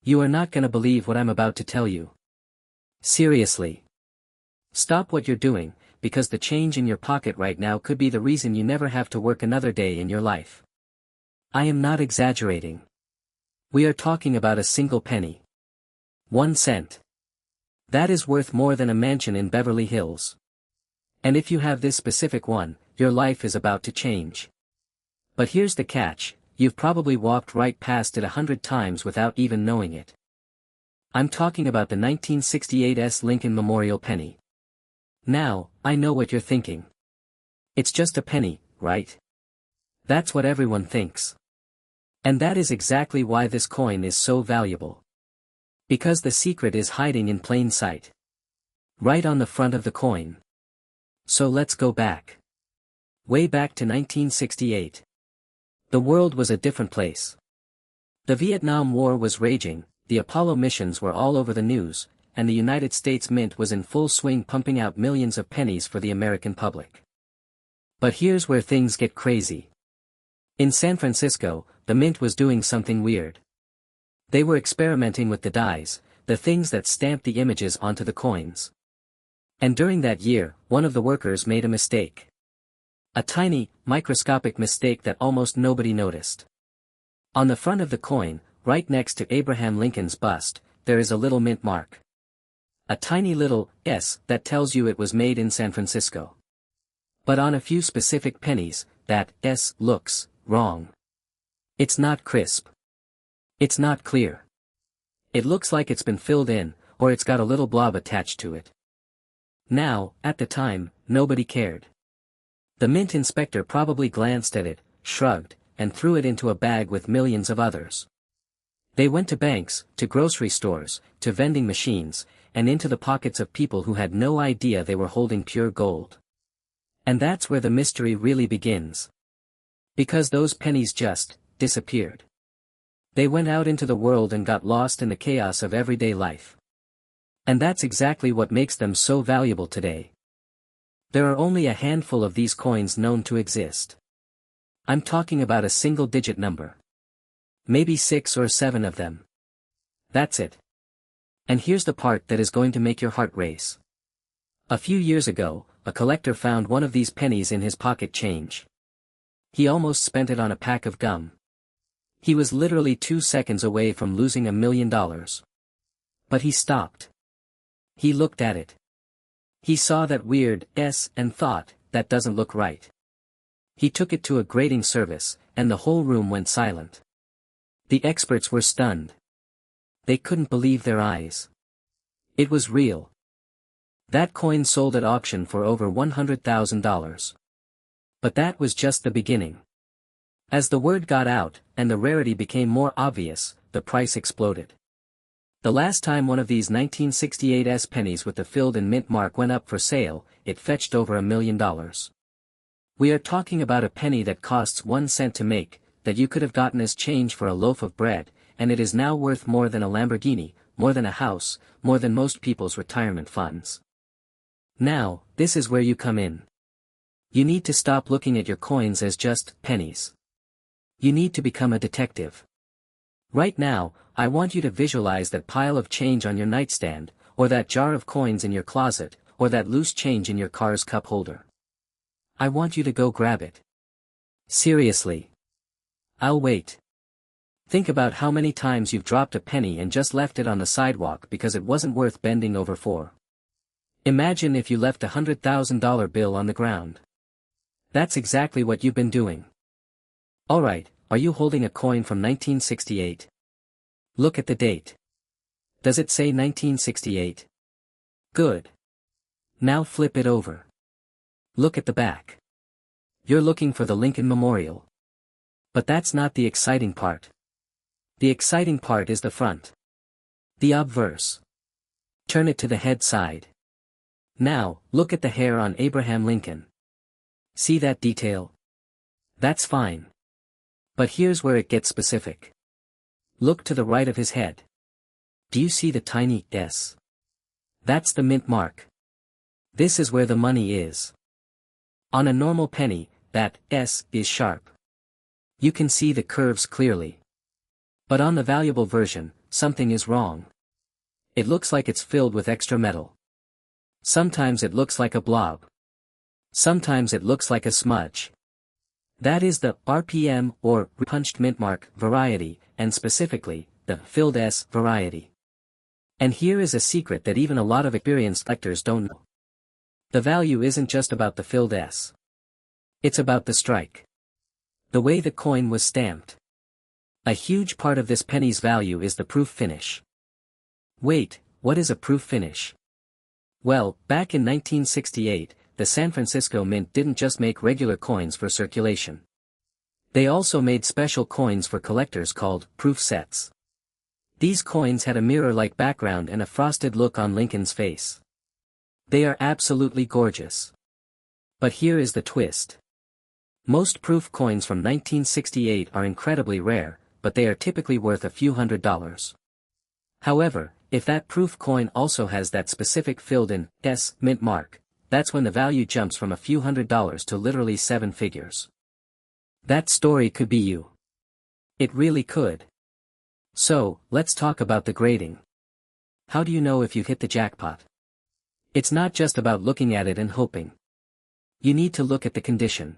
You are not gonna believe what I'm about to tell you. Seriously. Stop what you're doing, because the change in your pocket right now could be the reason you never have to work another day in your life. I am not exaggerating. We are talking about a single penny. 1 cent. That is worth more than a mansion in Beverly Hills. And if you have this specific one, your life is about to change. But here's the catch, you've probably walked right past it 100 times without even knowing it. I'm talking about the 1968 Lincoln Memorial penny. Now, I know what you're thinking. It's just a penny, right? That's what everyone thinks. And that is exactly why this coin is so valuable. Because the secret is hiding in plain sight. Right on the front of the coin. So let's go back. Way back to 1968. The world was a different place. The Vietnam War was raging, the Apollo missions were all over the news, and the United States Mint was in full swing pumping out millions of pennies for the American public. But here's where things get crazy. In San Francisco, the Mint was doing something weird. They were experimenting with the dies, the things that stamped the images onto the coins. And during that year, one of the workers made a mistake. A tiny, microscopic mistake that almost nobody noticed. On the front of the coin, right next to Abraham Lincoln's bust, there is a little mint mark. A tiny little S that tells you it was made in San Francisco. But on a few specific pennies, that S looks wrong. It's not crisp. It's not clear. It looks like it's been filled in, or it's got a little blob attached to it. Now, at the time, nobody cared. The mint inspector probably glanced at it, shrugged, and threw it into a bag with millions of others. They went to banks, to grocery stores, to vending machines, and into the pockets of people who had no idea they were holding pure gold. And that's where the mystery really begins. Because those pennies just disappeared. They went out into the world and got lost in the chaos of everyday life. And that's exactly what makes them so valuable today. There are only a handful of these coins known to exist. I'm talking about a single-digit number. Maybe 6 or 7 of them. That's it. And here's the part that is going to make your heart race. A few years ago, a collector found one of these pennies in his pocket change. He almost spent it on a pack of gum. He was literally 2 seconds away from losing $1 million. But he stopped. He looked at it. He saw that weird S and thought, that doesn't look right. He took it to a grading service, and the whole room went silent. The experts were stunned. They couldn't believe their eyes. It was real. That coin sold at auction for over $100,000. But that was just the beginning. As the word got out, and the rarity became more obvious, the price exploded. The last time one of these 1968 pennies with the filled-in mint mark went up for sale, it fetched over $1 million. We are talking about a penny that costs 1 cent to make, that you could have gotten as change for a loaf of bread, and it is now worth more than a Lamborghini, more than a house, more than most people's retirement funds. Now, this is where you come in. You need to stop looking at your coins as just pennies. You need to become a detective. Right now, I want you to visualize that pile of change on your nightstand, or that jar of coins in your closet, or that loose change in your car's cup holder. I want you to go grab it. Seriously. I'll wait. Think about how many times you've dropped a penny and just left it on the sidewalk because it wasn't worth bending over for. Imagine if you left a $100,000 bill on the ground. That's exactly what you've been doing. Alright, are you holding a coin from 1968? Look at the date. Does it say 1968? Good. Now flip it over. Look at the back. You're looking for the Lincoln Memorial. But that's not the exciting part. The exciting part is the front. The obverse. Turn it to the head side. Now, look at the hair on Abraham Lincoln. See that detail? That's fine. But here's where it gets specific. Look to the right of his head. Do you see the tiny S? That's the mint mark. This is where the money is. On a normal penny, that S is sharp. You can see the curves clearly. But on the valuable version, something is wrong. It looks like it's filled with extra metal. Sometimes it looks like a blob. Sometimes it looks like a smudge. That is the RPM or punched mint mark variety, and specifically, the filled S variety. And here is a secret that even a lot of experienced collectors don't know. The value isn't just about the filled S. It's about the strike. The way the coin was stamped. A huge part of this penny's value is the proof finish. Wait, what is a proof finish? Well, back in 1968, the San Francisco Mint didn't just make regular coins for circulation. They also made special coins for collectors called proof sets. These coins had a mirror-like background and a frosted look on Lincoln's face. They are absolutely gorgeous. But here is the twist. Most proof coins from 1968 are incredibly rare, but they are typically worth a few $100s. However, if that proof coin also has that specific filled-in S mint mark, that's when the value jumps from a few $100s to literally 7 figures. That story could be you. It really could. So, let's talk about the grading. How do you know if you've hit the jackpot? It's not just about looking at it and hoping. You need to look at the condition.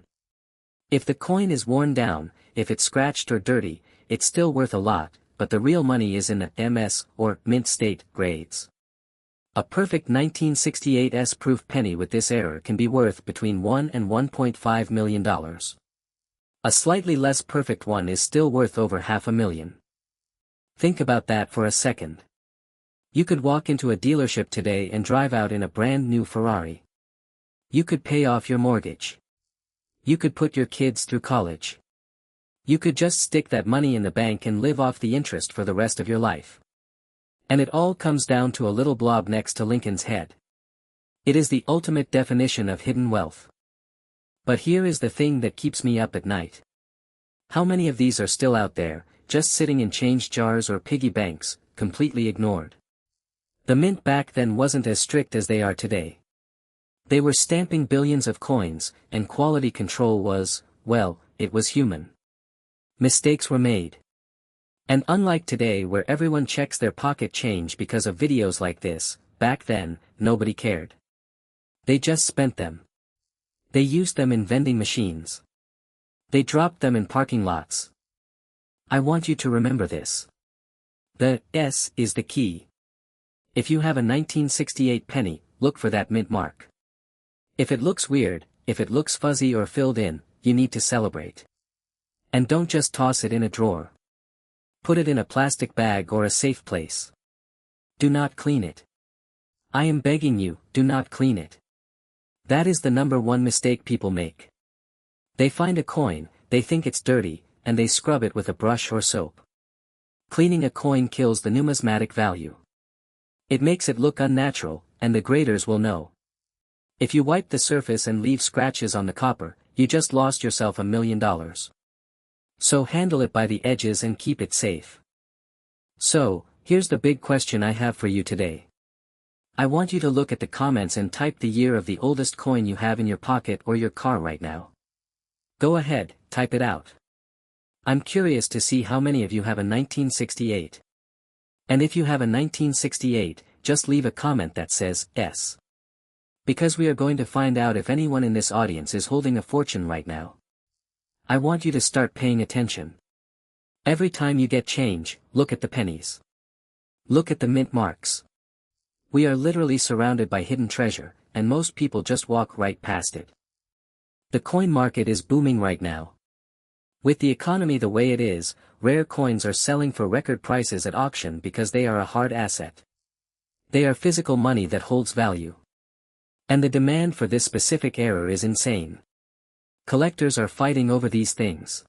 If the coin is worn down, if it's scratched or dirty, it's still worth a lot, but the real money is in the MS or mint state grades. A perfect 1968 S-proof penny with this error can be worth between $1 and $1.5 million. A slightly less perfect one is still worth over $500,000. Think about that for a second. You could walk into a dealership today and drive out in a brand new Ferrari. You could pay off your mortgage. You could put your kids through college. You could just stick that money in the bank and live off the interest for the rest of your life. And it all comes down to a little blob next to Lincoln's head. It is the ultimate definition of hidden wealth. But here is the thing that keeps me up at night. How many of these are still out there, just sitting in change jars or piggy banks, completely ignored? The mint back then wasn't as strict as they are today. They were stamping billions of coins, and quality control was, well, it was human. Mistakes were made. And unlike today where everyone checks their pocket change because of videos like this, back then, nobody cared. They just spent them. They used them in vending machines. They dropped them in parking lots. I want you to remember this. The S is the key. If you have a 1968 penny, look for that mint mark. If it looks weird, if it looks fuzzy or filled in, you need to celebrate. And don't just toss it in a drawer. Put it in a plastic bag or a safe place. Do not clean it. I am begging you, do not clean it. That is the number one mistake people make. They find a coin, they think it's dirty, and they scrub it with a brush or soap. Cleaning a coin kills the numismatic value. It makes it look unnatural, and the graders will know. If you wipe the surface and leave scratches on the copper, you just lost yourself $1 million. So handle it by the edges and keep it safe. So, here's the big question I have for you today. I want you to look at the comments and type the year of the oldest coin you have in your pocket or your car right now. Go ahead, type it out. I'm curious to see how many of you have a 1968. And if you have a 1968, just leave a comment that says S. Because we are going to find out if anyone in this audience is holding a fortune right now. I want you to start paying attention. Every time you get change, look at the pennies. Look at the mint marks. We are literally surrounded by hidden treasure, and most people just walk right past it. The coin market is booming right now. With the economy the way it is, rare coins are selling for record prices at auction because they are a hard asset. They are physical money that holds value. And the demand for this specific error is insane. Collectors are fighting over these things.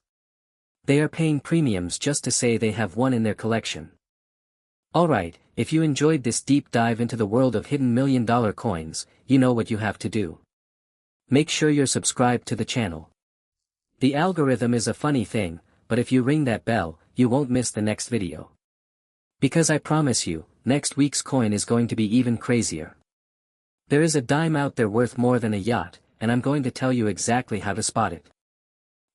They are paying premiums just to say they have one in their collection. Alright, if you enjoyed this deep dive into the world of hidden $1 million coins, you know what you have to do. Make sure you're subscribed to the channel. The algorithm is a funny thing, but if you ring that bell, you won't miss the next video. Because I promise you, next week's coin is going to be even crazier. There is a dime out there worth more than a yacht, and I'm going to tell you exactly how to spot it.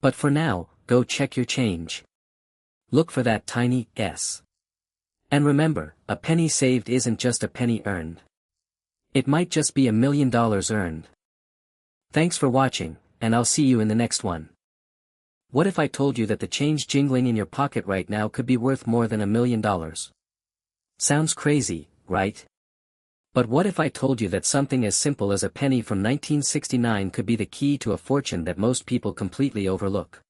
But for now, go check your change. Look for that tiny S. And remember, a penny saved isn't just a penny earned. It might just be $1 million earned. Thanks for watching, and I'll see you in the next one. What if I told you that the change jingling in your pocket right now could be worth more than $1 million? Sounds crazy, right? But what if I told you that something as simple as a penny from 1969 could be the key to a fortune that most people completely overlook?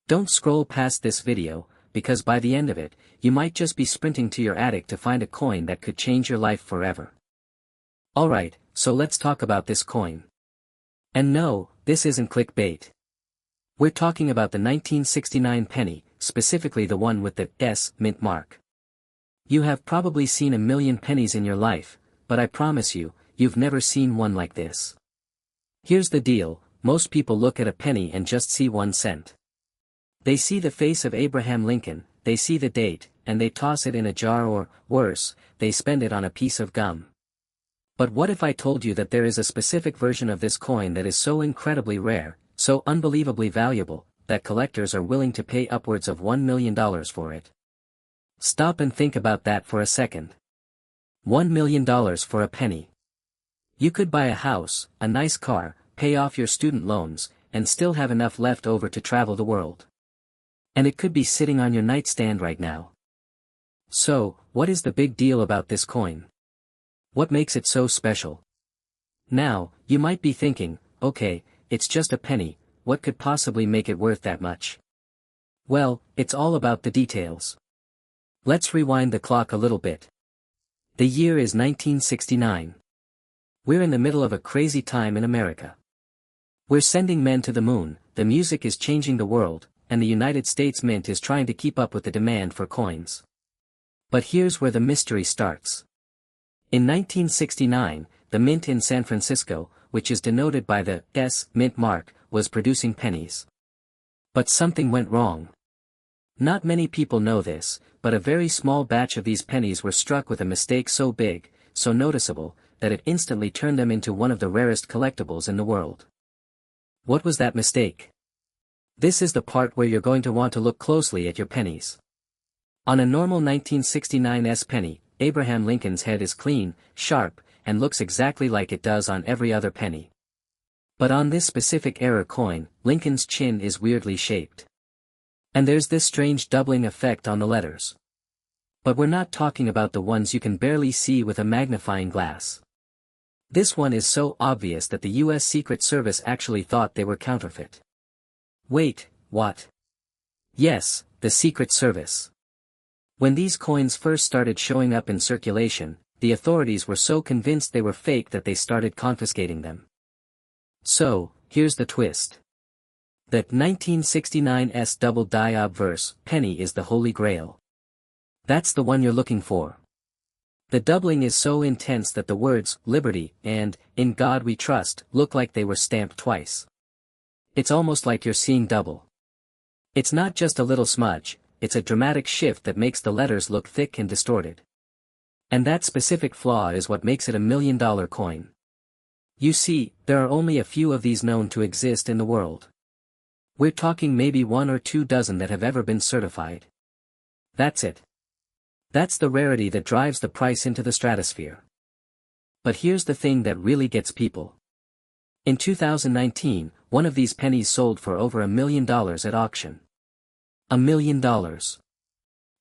Don't scroll past this video, because by the end of it, you might just be sprinting to your attic to find a coin that could change your life forever. Alright, so let's talk about this coin. And no, this isn't clickbait. We're talking about the 1969 penny, specifically the one with the S mint mark. You have probably seen 1 million pennies in your life, but I promise you, you've never seen one like this. Here's the deal, most people look at a penny and just see 1 cent. They see the face of Abraham Lincoln, they see the date, and they toss it in a jar or, worse, they spend it on a piece of gum. But what if I told you that there is a specific version of this coin that is so incredibly rare, so unbelievably valuable, that collectors are willing to pay upwards of $1 million for it? Stop and think about that for a second. $1 million for a penny. You could buy a house, a nice car, pay off your student loans, and still have enough left over to travel the world. And it could be sitting on your nightstand right now. So, what is the big deal about this coin? What makes it so special? Now, you might be thinking, okay, it's just a penny, what could possibly make it worth that much? Well, it's all about the details. Let's rewind the clock a little bit. The year is 1969. We're in the middle of a crazy time in America. We're sending men to the moon, the music is changing the world, and the United States Mint is trying to keep up with the demand for coins. But here's where the mystery starts. In 1969, the mint in San Francisco, which is denoted by the S mint mark, was producing pennies. But something went wrong. Not many people know this, but a very small batch of these pennies were struck with a mistake so big, so noticeable, that it instantly turned them into one of the rarest collectibles in the world. What was that mistake? This is the part where you're going to want to look closely at your pennies. On a normal 1969 S penny, Abraham Lincoln's head is clean, sharp, and looks exactly like it does on every other penny. But on this specific error coin, Lincoln's chin is weirdly shaped. And there's this strange doubling effect on the letters. But we're not talking about the ones you can barely see with a magnifying glass. This one is so obvious that the US Secret Service actually thought they were counterfeit. Wait, what? Yes, the Secret Service. When these coins first started showing up in circulation, the authorities were so convinced they were fake that they started confiscating them. So, here's the twist. The 1969 S double die obverse penny is the Holy Grail. That's the one you're looking for. The doubling is so intense that the words, liberty, and, in God we trust, look like they were stamped twice. It's almost like you're seeing double. It's not just a little smudge, it's a dramatic shift that makes the letters look thick and distorted. And that specific flaw is what makes it $1 million coin. You see, there are only a few of these known to exist in the world. We're talking maybe 1 or 2 dozen that have ever been certified. That's it. That's the rarity that drives the price into the stratosphere. But here's the thing that really gets people. In 2019, one of these pennies sold for over $1 million at auction. $1 million.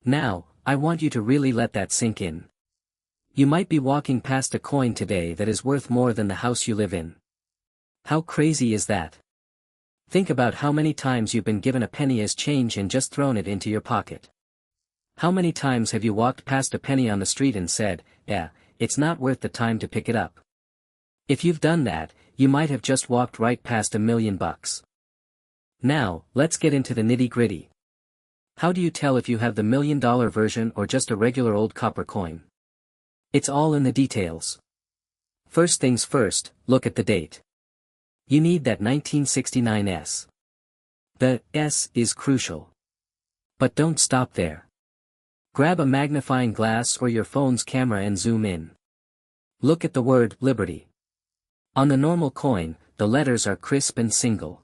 Now, I want you to really let that sink in. You might be walking past a coin today that is worth more than the house you live in. How crazy is that? Think about how many times you've been given a penny as change and just thrown it into your pocket. How many times have you walked past a penny on the street and said, yeah, it's not worth the time to pick it up? If you've done that, you might have just walked right past $1 million. Now, let's get into the nitty-gritty. How do you tell if you have the $1 million version or just a regular old copper coin? It's all in the details. First things first, look at the date. You need that 1969 S. The S is crucial. But don't stop there. Grab a magnifying glass or your phone's camera and zoom in. Look at the word Liberty. On the normal coin, the letters are crisp and single.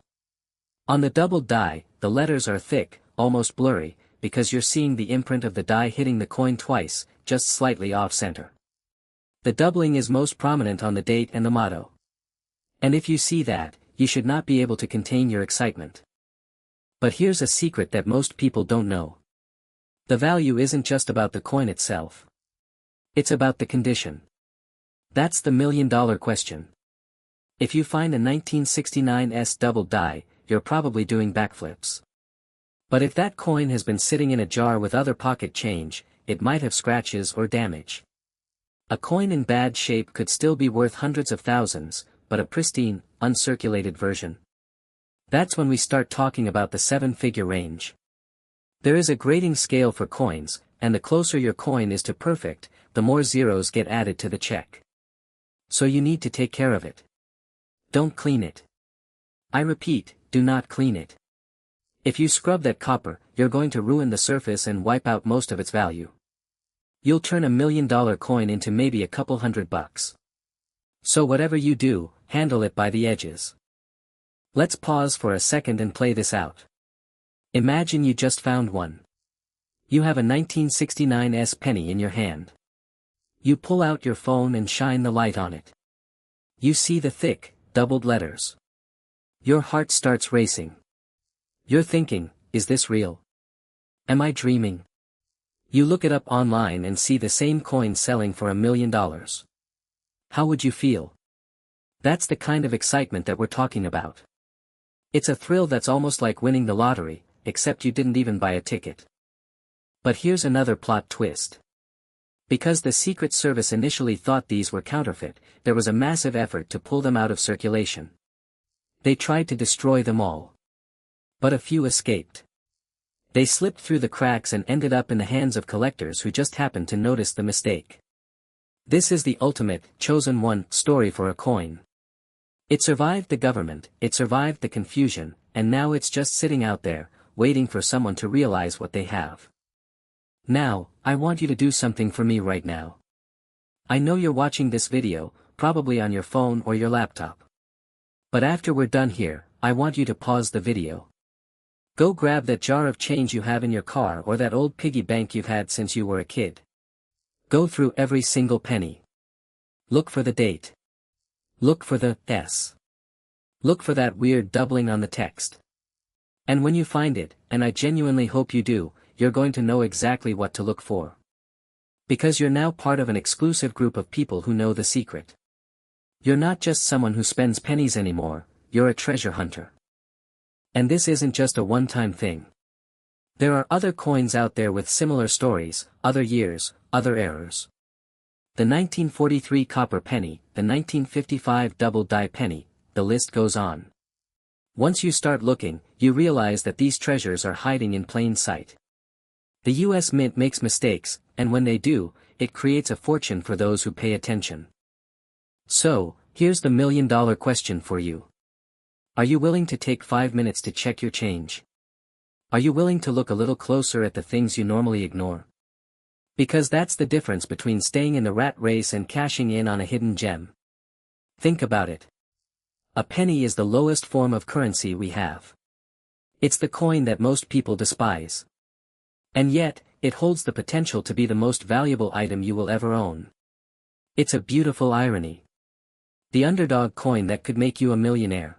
On the double die, the letters are thick, almost blurry, because you're seeing the imprint of the die hitting the coin twice, just slightly off-center. The doubling is most prominent on the date and the motto. And if you see that, you should not be able to contain your excitement. But here's a secret that most people don't know. The value isn't just about the coin itself. It's about the condition. That's the million-dollar question. If you find a 1969's doubled die, you're probably doing backflips. But if that coin has been sitting in a jar with other pocket change, it might have scratches or damage. A coin in bad shape could still be worth hundreds of thousands, but a pristine, uncirculated version. That's when we start talking about the 7-figure range. There is a grading scale for coins, and the closer your coin is to perfect, the more zeros get added to the check. So you need to take care of it. Don't clean it. I repeat, do not clean it. If you scrub that copper, you're going to ruin the surface and wipe out most of its value. You'll turn $1 million coin into maybe a couple $100. So whatever you do, handle it by the edges. Let's pause for a second and play this out. Imagine you just found one. You have a 1969's penny in your hand. You pull out your phone and shine the light on it. You see the thick, doubled letters. Your heart starts racing. You're thinking, is this real? Am I dreaming? You look it up online and see the same coin selling for $1 million. How would you feel? That's the kind of excitement that we're talking about. It's a thrill that's almost like winning the lottery, except you didn't even buy a ticket. But here's another plot twist. Because the Secret Service initially thought these were counterfeit, there was a massive effort to pull them out of circulation. They tried to destroy them all. But a few escaped. They slipped through the cracks and ended up in the hands of collectors who just happened to notice the mistake. This is the ultimate, chosen one, story for a coin. It survived the government, it survived the confusion, and now it's just sitting out there, waiting for someone to realize what they have. Now, I want you to do something for me right now. I know you're watching this video, probably on your phone or your laptop. But after we're done here, I want you to pause the video. Go grab that jar of change you have in your car or that old piggy bank you've had since you were a kid. Go through every single penny. Look for the date. Look for the S. Look for that weird doubling on the text. And when you find it, and I genuinely hope you do, you're going to know exactly what to look for. Because you're now part of an exclusive group of people who know the secret. You're not just someone who spends pennies anymore, you're a treasure hunter. And this isn't just a one-time thing. There are other coins out there with similar stories, other years, other errors. The 1943 copper penny, the 1955 double die penny, the list goes on. Once you start looking, you realize that these treasures are hiding in plain sight. The US Mint makes mistakes, and when they do, it creates a fortune for those who pay attention. So, here's the $1 million question for you. Are you willing to take 5 minutes to check your change? Are you willing to look a little closer at the things you normally ignore? Because that's the difference between staying in the rat race and cashing in on a hidden gem. Think about it. A penny is the lowest form of currency we have. It's the coin that most people despise. And yet, it holds the potential to be the most valuable item you will ever own. It's a beautiful irony. The underdog coin that could make you a millionaire.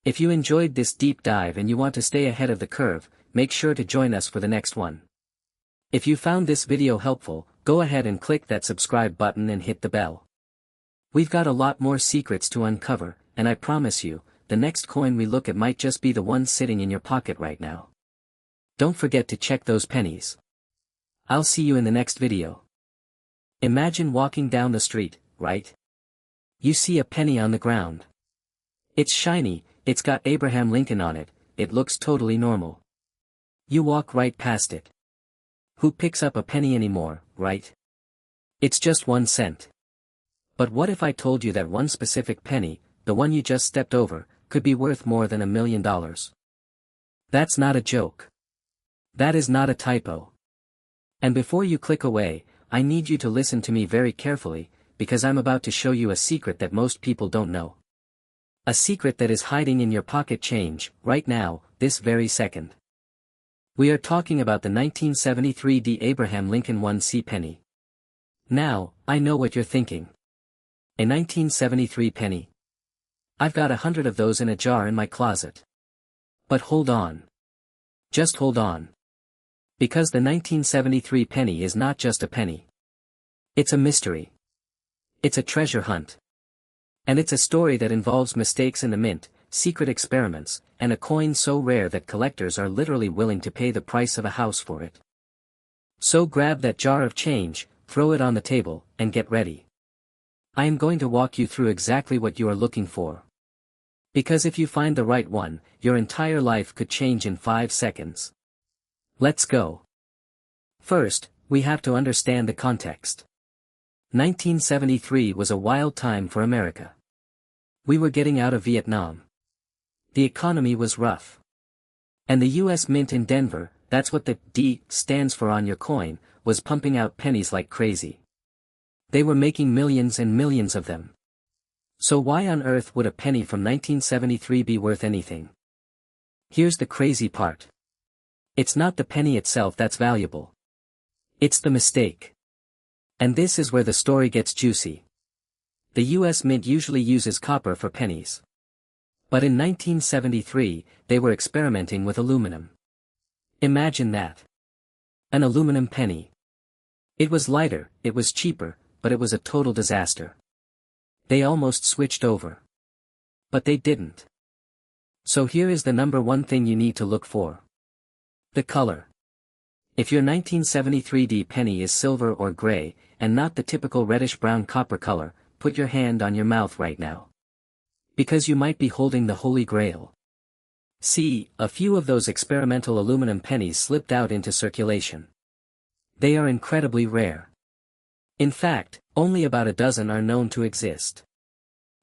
If you enjoyed this deep dive and you want to stay ahead of the curve, make sure to join us for the next one. If you found this video helpful, go ahead and click that subscribe button and hit the bell. We've got a lot more secrets to uncover, and I promise you, the next coin we look at might just be the one sitting in your pocket right now. Don't forget to check those pennies. I'll see you in the next video. Imagine walking down the street, right? You see a penny on the ground. It's shiny, it's got Abraham Lincoln on it, it looks totally normal. You walk right past it. Who picks up a penny anymore, right? It's just 1 cent. But what if I told you that one specific penny, the one you just stepped over, could be worth more than $1 million? That's not a joke. That is not a typo. And before you click away, I need you to listen to me very carefully, because I'm about to show you a secret that most people don't know. A secret that is hiding in your pocket change, right now, this very second. We are talking about the 1973 D. Abraham Lincoln 1C penny. Now, I know what you're thinking. A 1973 penny? I've got 100 of those in a jar in my closet. But hold on. Just hold on. Because the 1973 penny is not just a penny. It's a mystery. It's a treasure hunt. And it's a story that involves mistakes in the mint, secret experiments, and a coin so rare that collectors are literally willing to pay the price of a house for it. So grab that jar of change, throw it on the table, and get ready. I am going to walk you through exactly what you are looking for. Because if you find the right one, your entire life could change in 5 seconds. Let's go. First, we have to understand the context. 1973 was a wild time for America. We were getting out of Vietnam. The economy was rough. And the U.S. Mint in Denver, that's what the D stands for on your coin, was pumping out pennies like crazy. They were making millions and millions of them. So why on earth would a penny from 1973 be worth anything? Here's the crazy part. It's not the penny itself that's valuable. It's the mistake. And this is where the story gets juicy. The U.S. Mint usually uses copper for pennies. But in 1973, they were experimenting with aluminum. Imagine that. An aluminum penny. It was lighter, it was cheaper, but it was a total disaster. They almost switched over. But they didn't. So here is the number one thing you need to look for. The color. If your 1973 D penny is silver or gray, and not the typical reddish-brown copper color, put your hand on your mouth right now. Because you might be holding the Holy Grail. See, a few of those experimental aluminum pennies slipped out into circulation. They are incredibly rare. In fact, only about a dozen are known to exist.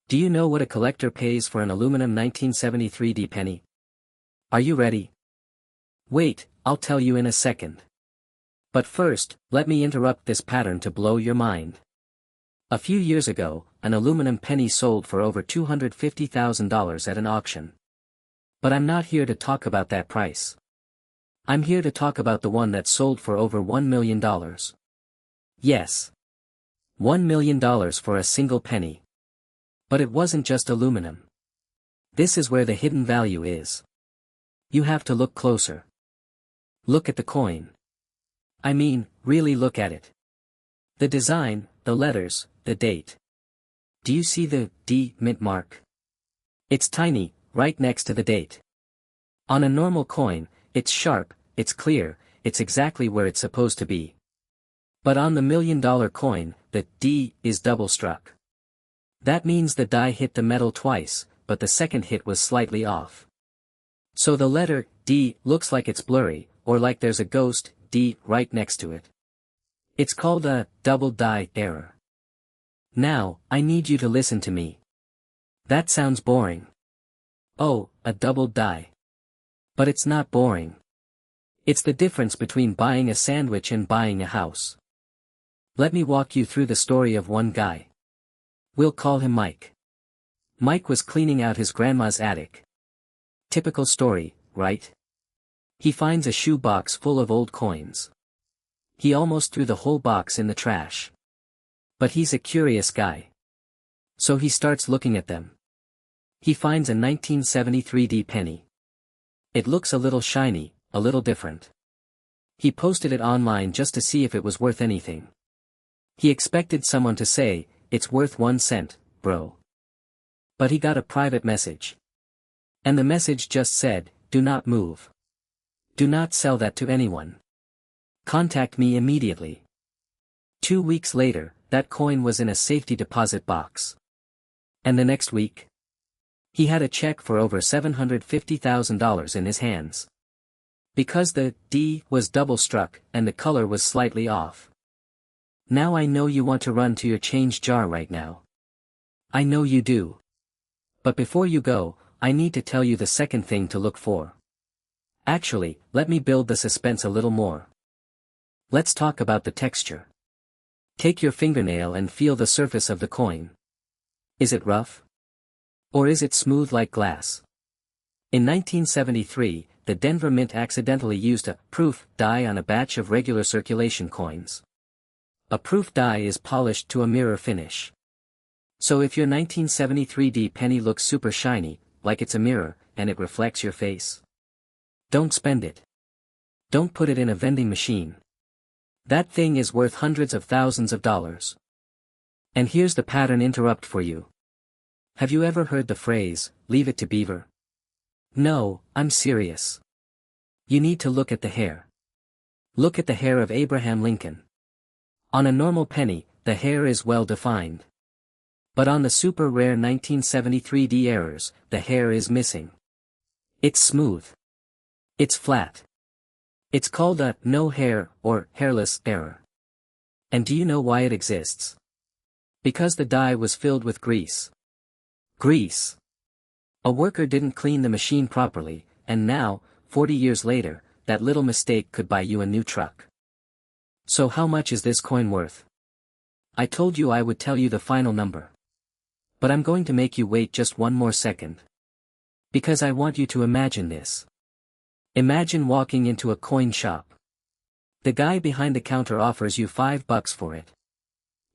Do you know what a collector pays for an aluminum 1973 D penny? Are you ready? Wait, I'll tell you in a second. But first, let me interrupt this pattern to blow your mind. A few years ago, an aluminum penny sold for over $250,000 at an auction. But I'm not here to talk about that price. I'm here to talk about the one that sold for over $1 million. Yes. $1 million for a single penny. But it wasn't just aluminum. This is where the hidden value is. You have to look closer. Look at the coin. I mean, really look at it. The design, the letters, the date. Do you see the D mint mark? It's tiny, right next to the date. On a normal coin, it's sharp, it's clear, it's exactly where it's supposed to be. But on the $1 million coin, the D is double struck. That means the die hit the metal twice, but the second hit was slightly off. So the letter D looks like it's blurry, or like there's a ghost D right next to it. It's called a double die error. Now, I need you to listen to me. That sounds boring. Oh, a double die. But it's not boring. It's the difference between buying a sandwich and buying a house. Let me walk you through the story of one guy. We'll call him Mike. Mike was cleaning out his grandma's attic. Typical story, right? He finds a shoe box full of old coins. He almost threw the whole box in the trash. But he's a curious guy. So he starts looking at them. He finds a 1973 D penny. It looks a little shiny, a little different. He posted it online just to see if it was worth anything. He expected someone to say, "It's worth 1 cent, bro." But he got a private message. And the message just said, "Do not move. Do not sell that to anyone. Contact me immediately." 2 weeks later, that coin was in a safety deposit box. And the next week, he had a check for over $750,000 in his hands. Because the D was double struck and the color was slightly off. Now I know you want to run to your change jar right now. I know you do. But before you go, I need to tell you the second thing to look for. Actually, let me build the suspense a little more. Let's talk about the texture. Take your fingernail and feel the surface of the coin. Is it rough? Or is it smooth like glass? In 1973, the Denver Mint accidentally used a proof die on a batch of regular circulation coins. A proof die is polished to a mirror finish. So if your 1973 penny looks super shiny, like it's a mirror, and it reflects your face, don't spend it. Don't put it in a vending machine. That thing is worth hundreds of thousands of dollars. And here's the pattern interrupt for you. Have you ever heard the phrase, leave it to Beaver? No, I'm serious. You need to look at the hair. Look at the hair of Abraham Lincoln. On a normal penny, the hair is well defined. But on the super rare 1973 errors, the hair is missing. It's smooth. It's flat. It's called a no hair or hairless error. And do you know why it exists? Because the die was filled with grease. Grease. A worker didn't clean the machine properly, and now, 40 years later, that little mistake could buy you a new truck. So how much is this coin worth? I told you I would tell you the final number. But I'm going to make you wait just one more second. Because I want you to imagine this. Imagine walking into a coin shop. The guy behind the counter offers you $5 for it.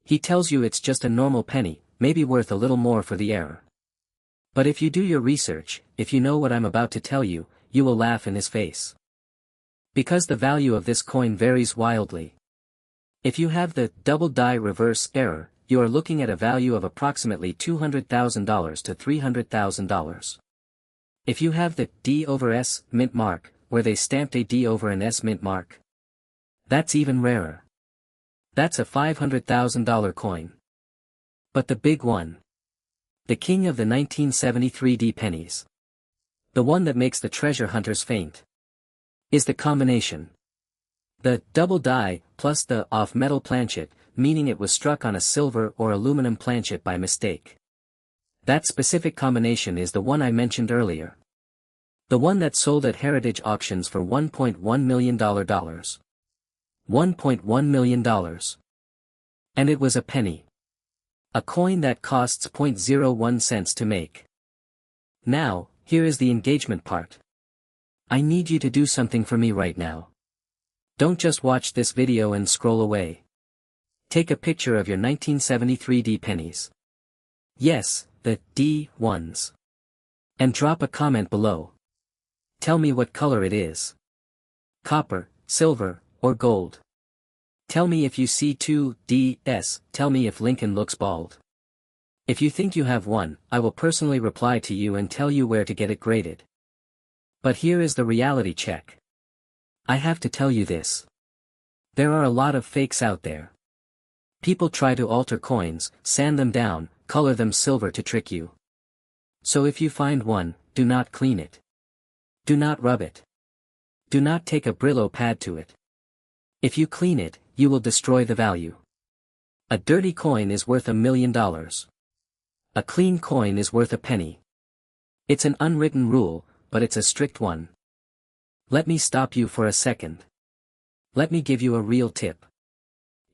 He tells you it's just a normal penny, maybe worth a little more for the error. But if you do your research, if you know what I'm about to tell you, you will laugh in his face. Because the value of this coin varies wildly. If you have the double die reverse error, you are looking at a value of approximately $200,000 to $300,000. If you have the D over S mint mark, where they stamped a D over an S mint mark, that's even rarer. That's a $500,000 coin. But the big one. The king of the 1973 pennies. The one that makes the treasure hunters faint. Is the combination. The double die plus the off-metal planchet, meaning it was struck on a silver or aluminum planchet by mistake. That specific combination is the one I mentioned earlier. The one that sold at heritage auctions for $1.1 million. $1.1 million. And it was a penny. A coin that costs 0.01 cents to make. Now, here is the engagement part. I need you to do something for me right now. Don't just watch this video and scroll away. Take a picture of your 1973 pennies. Yes, the D ones. And drop a comment below. Tell me what color it is. Copper, silver, or gold. Tell me if you see 2DS, tell me if Lincoln looks bald. If you think you have one, I will personally reply to you and tell you where to get it graded. But here is the reality check. I have to tell you this. There are a lot of fakes out there. People try to alter coins, sand them down, color them silver to trick you. So if you find one, do not clean it. Do not rub it. Do not take a Brillo pad to it. If you clean it, you will destroy the value. A dirty coin is worth $1 million. A clean coin is worth a penny. It's an unwritten rule, but it's a strict one. Let me stop you for a second. Let me give you a real tip.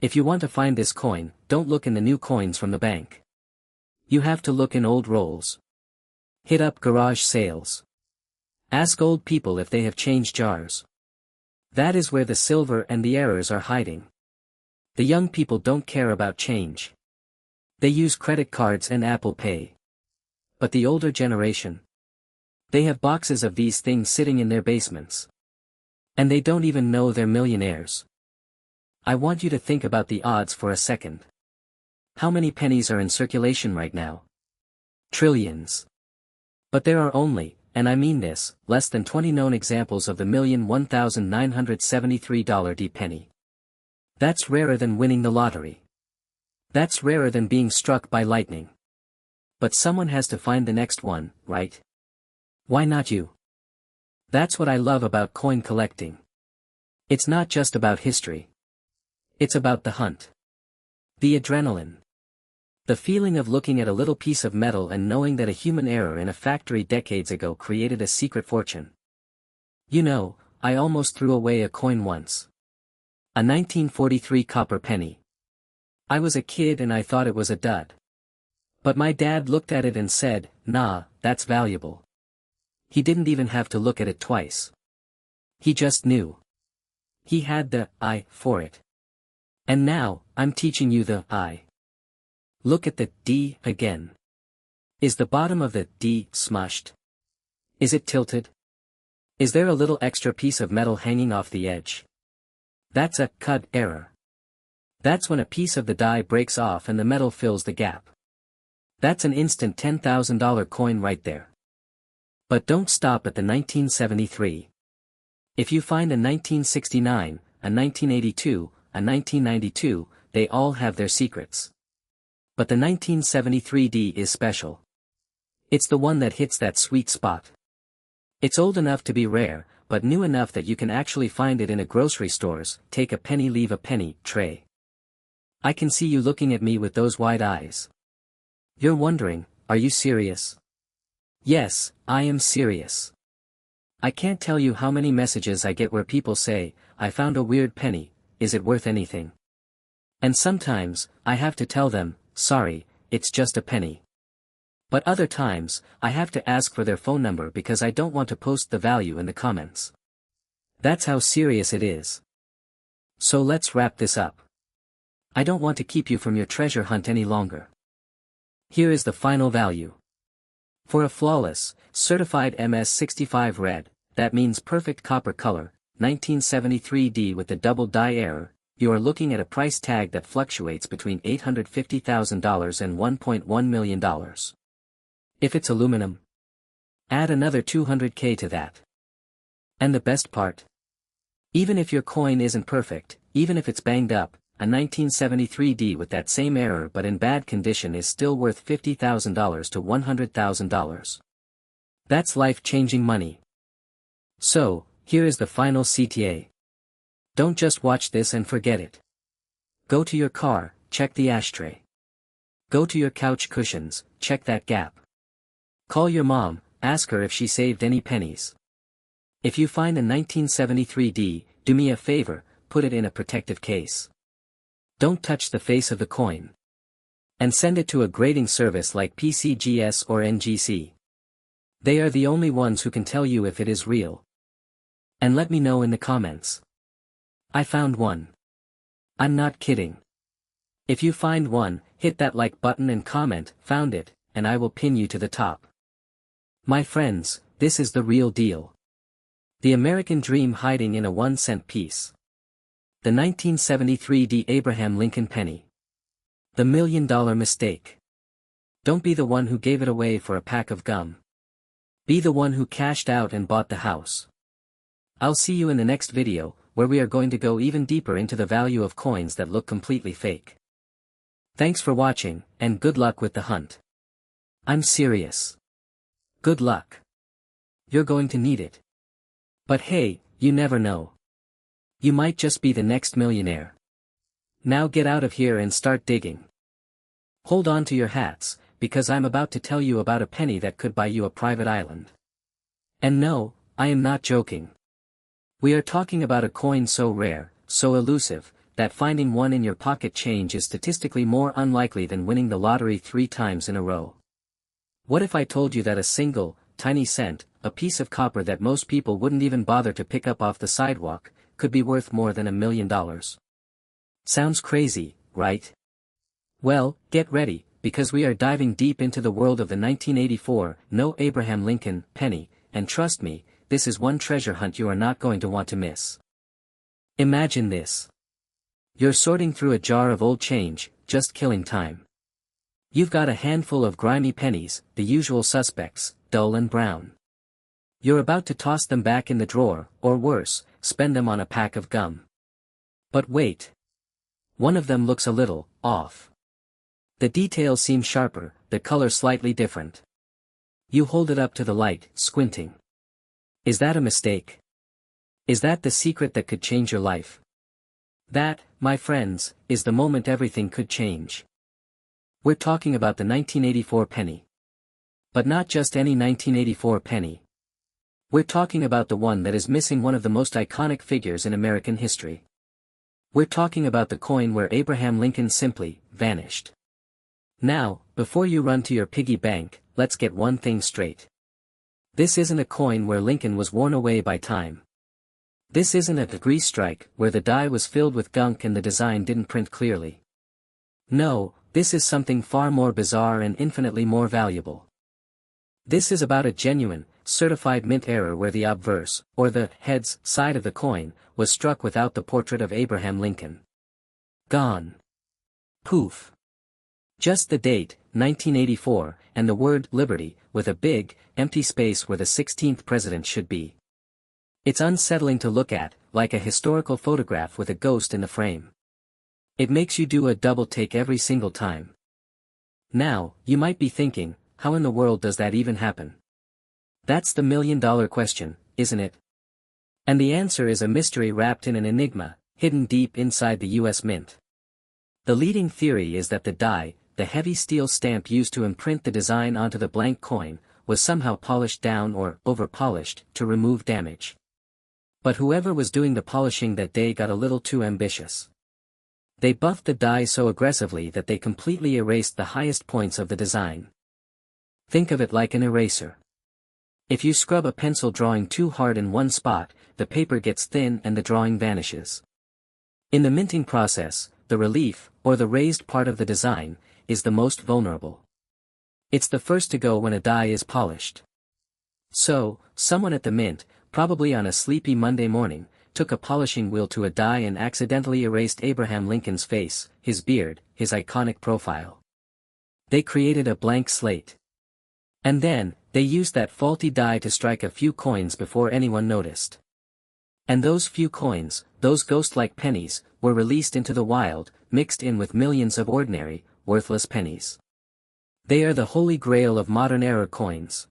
If you want to find this coin, don't look in the new coins from the bank. You have to look in old rolls. Hit up garage sales. Ask old people if they have changed jars. That is where the silver and the errors are hiding. The young people don't care about change. They use credit cards and Apple Pay. But the older generation? They have boxes of these things sitting in their basements. And they don't even know they're millionaires. I want you to think about the odds for a second. How many pennies are in circulation right now? Trillions. But there are only, and I mean this, less than 20 known examples of the $1,001,973 penny. That's rarer than winning the lottery. That's rarer than being struck by lightning. But someone has to find the next one, right? Why not you? That's what I love about coin collecting. It's not just about history. It's about the hunt. The adrenaline. The feeling of looking at a little piece of metal and knowing that a human error in a factory decades ago created a secret fortune. You know, I almost threw away a coin once. A 1943 copper penny. I was a kid and I thought it was a dud. But my dad looked at it and said, "Nah, that's valuable." He didn't even have to look at it twice. He just knew. He had the eye for it. And now, I'm teaching you the eye. Look at the D again. Is the bottom of the D smushed? Is it tilted? Is there a little extra piece of metal hanging off the edge? That's a cud error. That's when a piece of the die breaks off and the metal fills the gap. That's an instant $10,000 coin right there. But don't stop at the 1973. If you find a 1969, a 1982, a 1992, they all have their secrets. But the 1973D is special. It's the one that hits that sweet spot. It's old enough to be rare, but new enough that you can actually find it in a grocery store's take a penny leave a penny tray. I can see you looking at me with those wide eyes. You're wondering, are you serious? Yes, I am serious. I can't tell you how many messages I get where people say, I found a weird penny, is it worth anything? And sometimes, I have to tell them, sorry, it's just a penny. But other times, I have to ask for their phone number because I don't want to post the value in the comments. That's how serious it is. So let's wrap this up. I don't want to keep you from your treasure hunt any longer. Here is the final value. For a flawless, certified MS65 red, that means perfect copper color, 1973D with the double die error, you are looking at a price tag that fluctuates between $850,000 and $1.1 million. If it's aluminum, add another $200K to that. And the best part? Even if your coin isn't perfect, even if it's banged up, a 1973D with that same error but in bad condition is still worth $50,000 to $100,000. That's life-changing money. So, here is the final CTA. Don't just watch this and forget it. Go to your car, check the ashtray. Go to your couch cushions, check that gap. Call your mom, ask her if she saved any pennies. If you find a 1973D, do me a favor, put it in a protective case. Don't touch the face of the coin. And send it to a grading service like PCGS or NGC. They are the only ones who can tell you if it is real. And let me know in the comments. I found one. I'm not kidding. If you find one, hit that like button and comment, found it, and I will pin you to the top. My friends, this is the real deal. The American dream hiding in a 1-cent piece. The 1973D Abraham Lincoln penny. The $1 million mistake. Don't be the one who gave it away for a pack of gum. Be the one who cashed out and bought the house. I'll see you in the next video, where we are going to go even deeper into the value of coins that look completely fake. Thanks for watching, and good luck with the hunt. I'm serious. Good luck. You're going to need it. But hey, you never know. You might just be the next millionaire. Now get out of here and start digging. Hold on to your hats, because I'm about to tell you about a penny that could buy you a private island. And no, I am not joking. We are talking about a coin so rare, so elusive, that finding one in your pocket change is statistically more unlikely than winning the lottery 3 times in a row. What if I told you that a single, tiny cent, a piece of copper that most people wouldn't even bother to pick up off the sidewalk, could be worth more than $1 million? Sounds crazy, right? Well, get ready, because we are diving deep into the world of the 1984, no Abraham Lincoln, penny, and trust me, this is one treasure hunt you are not going to want to miss. Imagine this. You're sorting through a jar of old change, just killing time. You've got a handful of grimy pennies, the usual suspects, dull and brown. You're about to toss them back in the drawer, or worse, spend them on a pack of gum. But wait. One of them looks a little off. The details seem sharper, the color slightly different. You hold it up to the light, squinting. Is that a mistake? Is that the secret that could change your life? That, my friends, is the moment everything could change. We're talking about the 1984 penny. But not just any 1984 penny. We're talking about the one that is missing one of the most iconic figures in American history. We're talking about the coin where Abraham Lincoln simply vanished. Now, before you run to your piggy bank, let's get one thing straight. This isn't a coin where Lincoln was worn away by time. This isn't a grease strike where the die was filled with gunk and the design didn't print clearly. No, this is something far more bizarre and infinitely more valuable. This is about a genuine, certified mint error where the obverse, or the heads side of the coin, was struck without the portrait of Abraham Lincoln. Gone. Poof. Just the date, 1984, and the word liberty, with a big, empty space where the 16th president should be. It's unsettling to look at, like a historical photograph with a ghost in the frame. It makes you do a double take every single time. Now, you might be thinking, how in the world does that even happen? That's the million-dollar question, isn't it? And the answer is a mystery wrapped in an enigma, hidden deep inside the US Mint. The leading theory is that the die, the heavy steel stamp used to imprint the design onto the blank coin, was somehow polished down or over-polished to remove damage. But whoever was doing the polishing that day got a little too ambitious. They buffed the die so aggressively that they completely erased the highest points of the design. Think of it like an eraser. If you scrub a pencil drawing too hard in one spot, the paper gets thin and the drawing vanishes. In the minting process, the relief, or the raised part of the design, is the most vulnerable. It's the first to go when a die is polished. So, someone at the mint, probably on a sleepy Monday morning, took a polishing wheel to a die and accidentally erased Abraham Lincoln's face, his beard, his iconic profile. They created a blank slate. And then, they used that faulty die to strike a few coins before anyone noticed. And those few coins, those ghost-like pennies, were released into the wild, mixed in with millions of ordinary, worthless pennies. They are the holy grail of modern-era coins.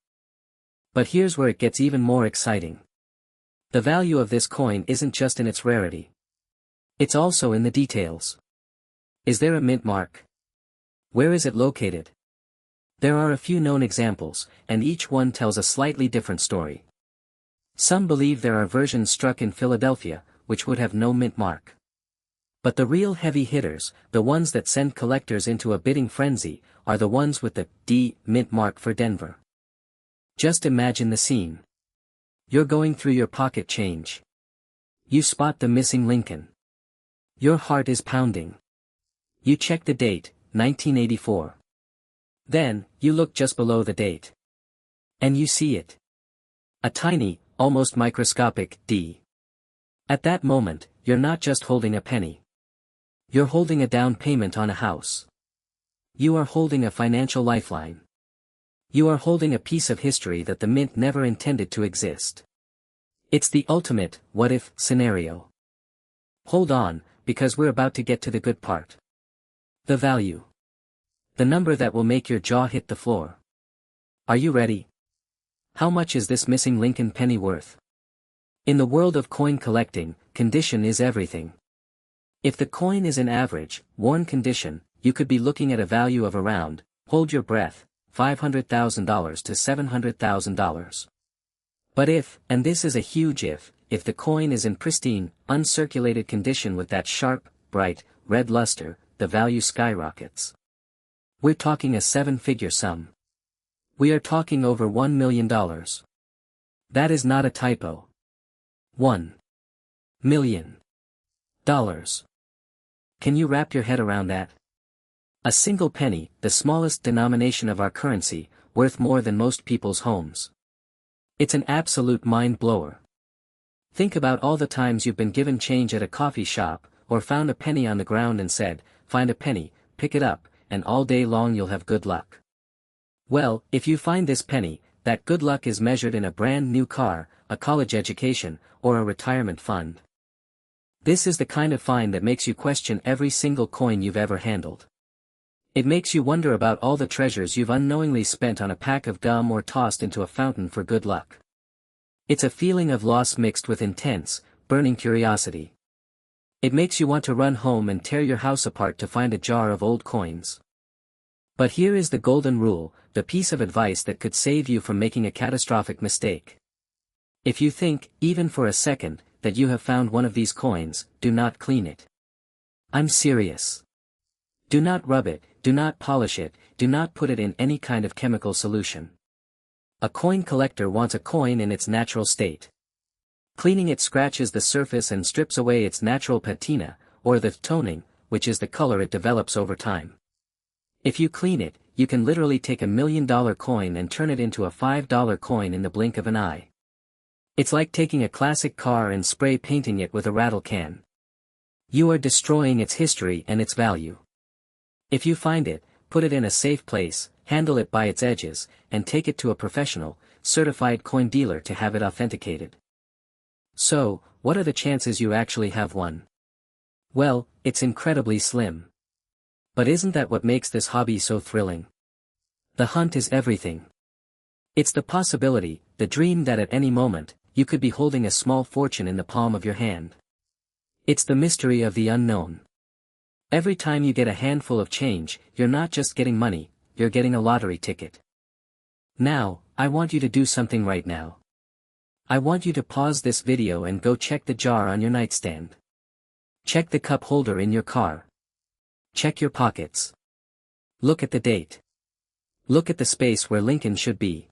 But here's where it gets even more exciting. The value of this coin isn't just in its rarity. It's also in the details. Is there a mint mark? Where is it located? There are a few known examples, and each one tells a slightly different story. Some believe there are versions struck in Philadelphia, which would have no mint mark. But the real heavy hitters, the ones that send collectors into a bidding frenzy, are the ones with the D mint mark for Denver. Just imagine the scene. You're going through your pocket change. You spot the missing Lincoln. Your heart is pounding. You check the date, 1984. Then, you look just below the date. And you see it. A tiny, almost microscopic D. At that moment, you're not just holding a penny. You're holding a down payment on a house. You are holding a financial lifeline. You are holding a piece of history that the mint never intended to exist. It's the ultimate what-if scenario. Hold on, because we're about to get to the good part. The value. The number that will make your jaw hit the floor. Are you ready? How much is this missing Lincoln penny worth? In the world of coin collecting, condition is everything. If the coin is in average, worn condition, you could be looking at a value of around, hold your breath, $500,000 to $700,000. But if, and this is a huge if the coin is in pristine, uncirculated condition with that sharp, bright, red luster, the value skyrockets. We're talking a seven-figure sum. We are talking over $1 million. That is not a typo. $1 million. Can you wrap your head around that? A single penny, the smallest denomination of our currency, worth more than most people's homes. It's an absolute mind-blower. Think about all the times you've been given change at a coffee shop, or found a penny on the ground and said, "Find a penny, pick it up, and all day long you'll have good luck." Well, if you find this penny, that good luck is measured in a brand new car, a college education, or a retirement fund. This is the kind of find that makes you question every single coin you've ever handled. It makes you wonder about all the treasures you've unknowingly spent on a pack of gum or tossed into a fountain for good luck. It's a feeling of loss mixed with intense, burning curiosity. It makes you want to run home and tear your house apart to find a jar of old coins. But here is the golden rule, the piece of advice that could save you from making a catastrophic mistake. If you think, even for a second, that you have found one of these coins, do not clean it. I'm serious. Do not rub it, do not polish it, do not put it in any kind of chemical solution. A coin collector wants a coin in its natural state. Cleaning it scratches the surface and strips away its natural patina, or the toning, which is the color it develops over time. If you clean it, you can literally take $1 million coin and turn it into a $5 coin in the blink of an eye. It's like taking a classic car and spray painting it with a rattle can. You are destroying its history and its value. If you find it, put it in a safe place, handle it by its edges, and take it to a professional, certified coin dealer to have it authenticated. So, what are the chances you actually have one? Well, it's incredibly slim. But isn't that what makes this hobby so thrilling? The hunt is everything. It's the possibility, the dream that at any moment, you could be holding a small fortune in the palm of your hand. It's the mystery of the unknown. Every time you get a handful of change, you're not just getting money, you're getting a lottery ticket. Now, I want you to do something right now. I want you to pause this video and go check the jar on your nightstand. Check the cup holder in your car. Check your pockets. Look at the date. Look at the space where Lincoln should be.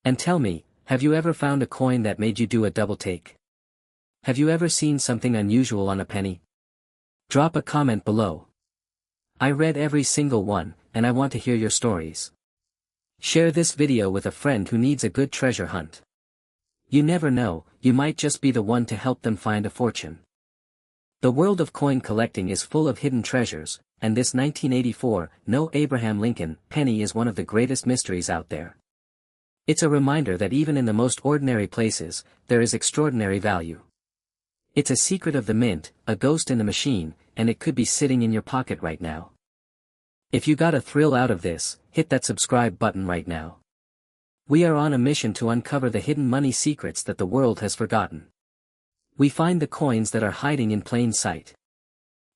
And tell me, have you ever found a coin that made you do a double take? Have you ever seen something unusual on a penny? Drop a comment below. I read every single one, and I want to hear your stories. Share this video with a friend who needs a good treasure hunt. You never know, you might just be the one to help them find a fortune. The world of coin collecting is full of hidden treasures, and this 1984, no Abraham Lincoln, penny is one of the greatest mysteries out there. It's a reminder that even in the most ordinary places, there is extraordinary value. It's a secret of the mint, a ghost in the machine, and it could be sitting in your pocket right now. If you got a thrill out of this, hit that subscribe button right now. We are on a mission to uncover the hidden money secrets that the world has forgotten. We find the coins that are hiding in plain sight.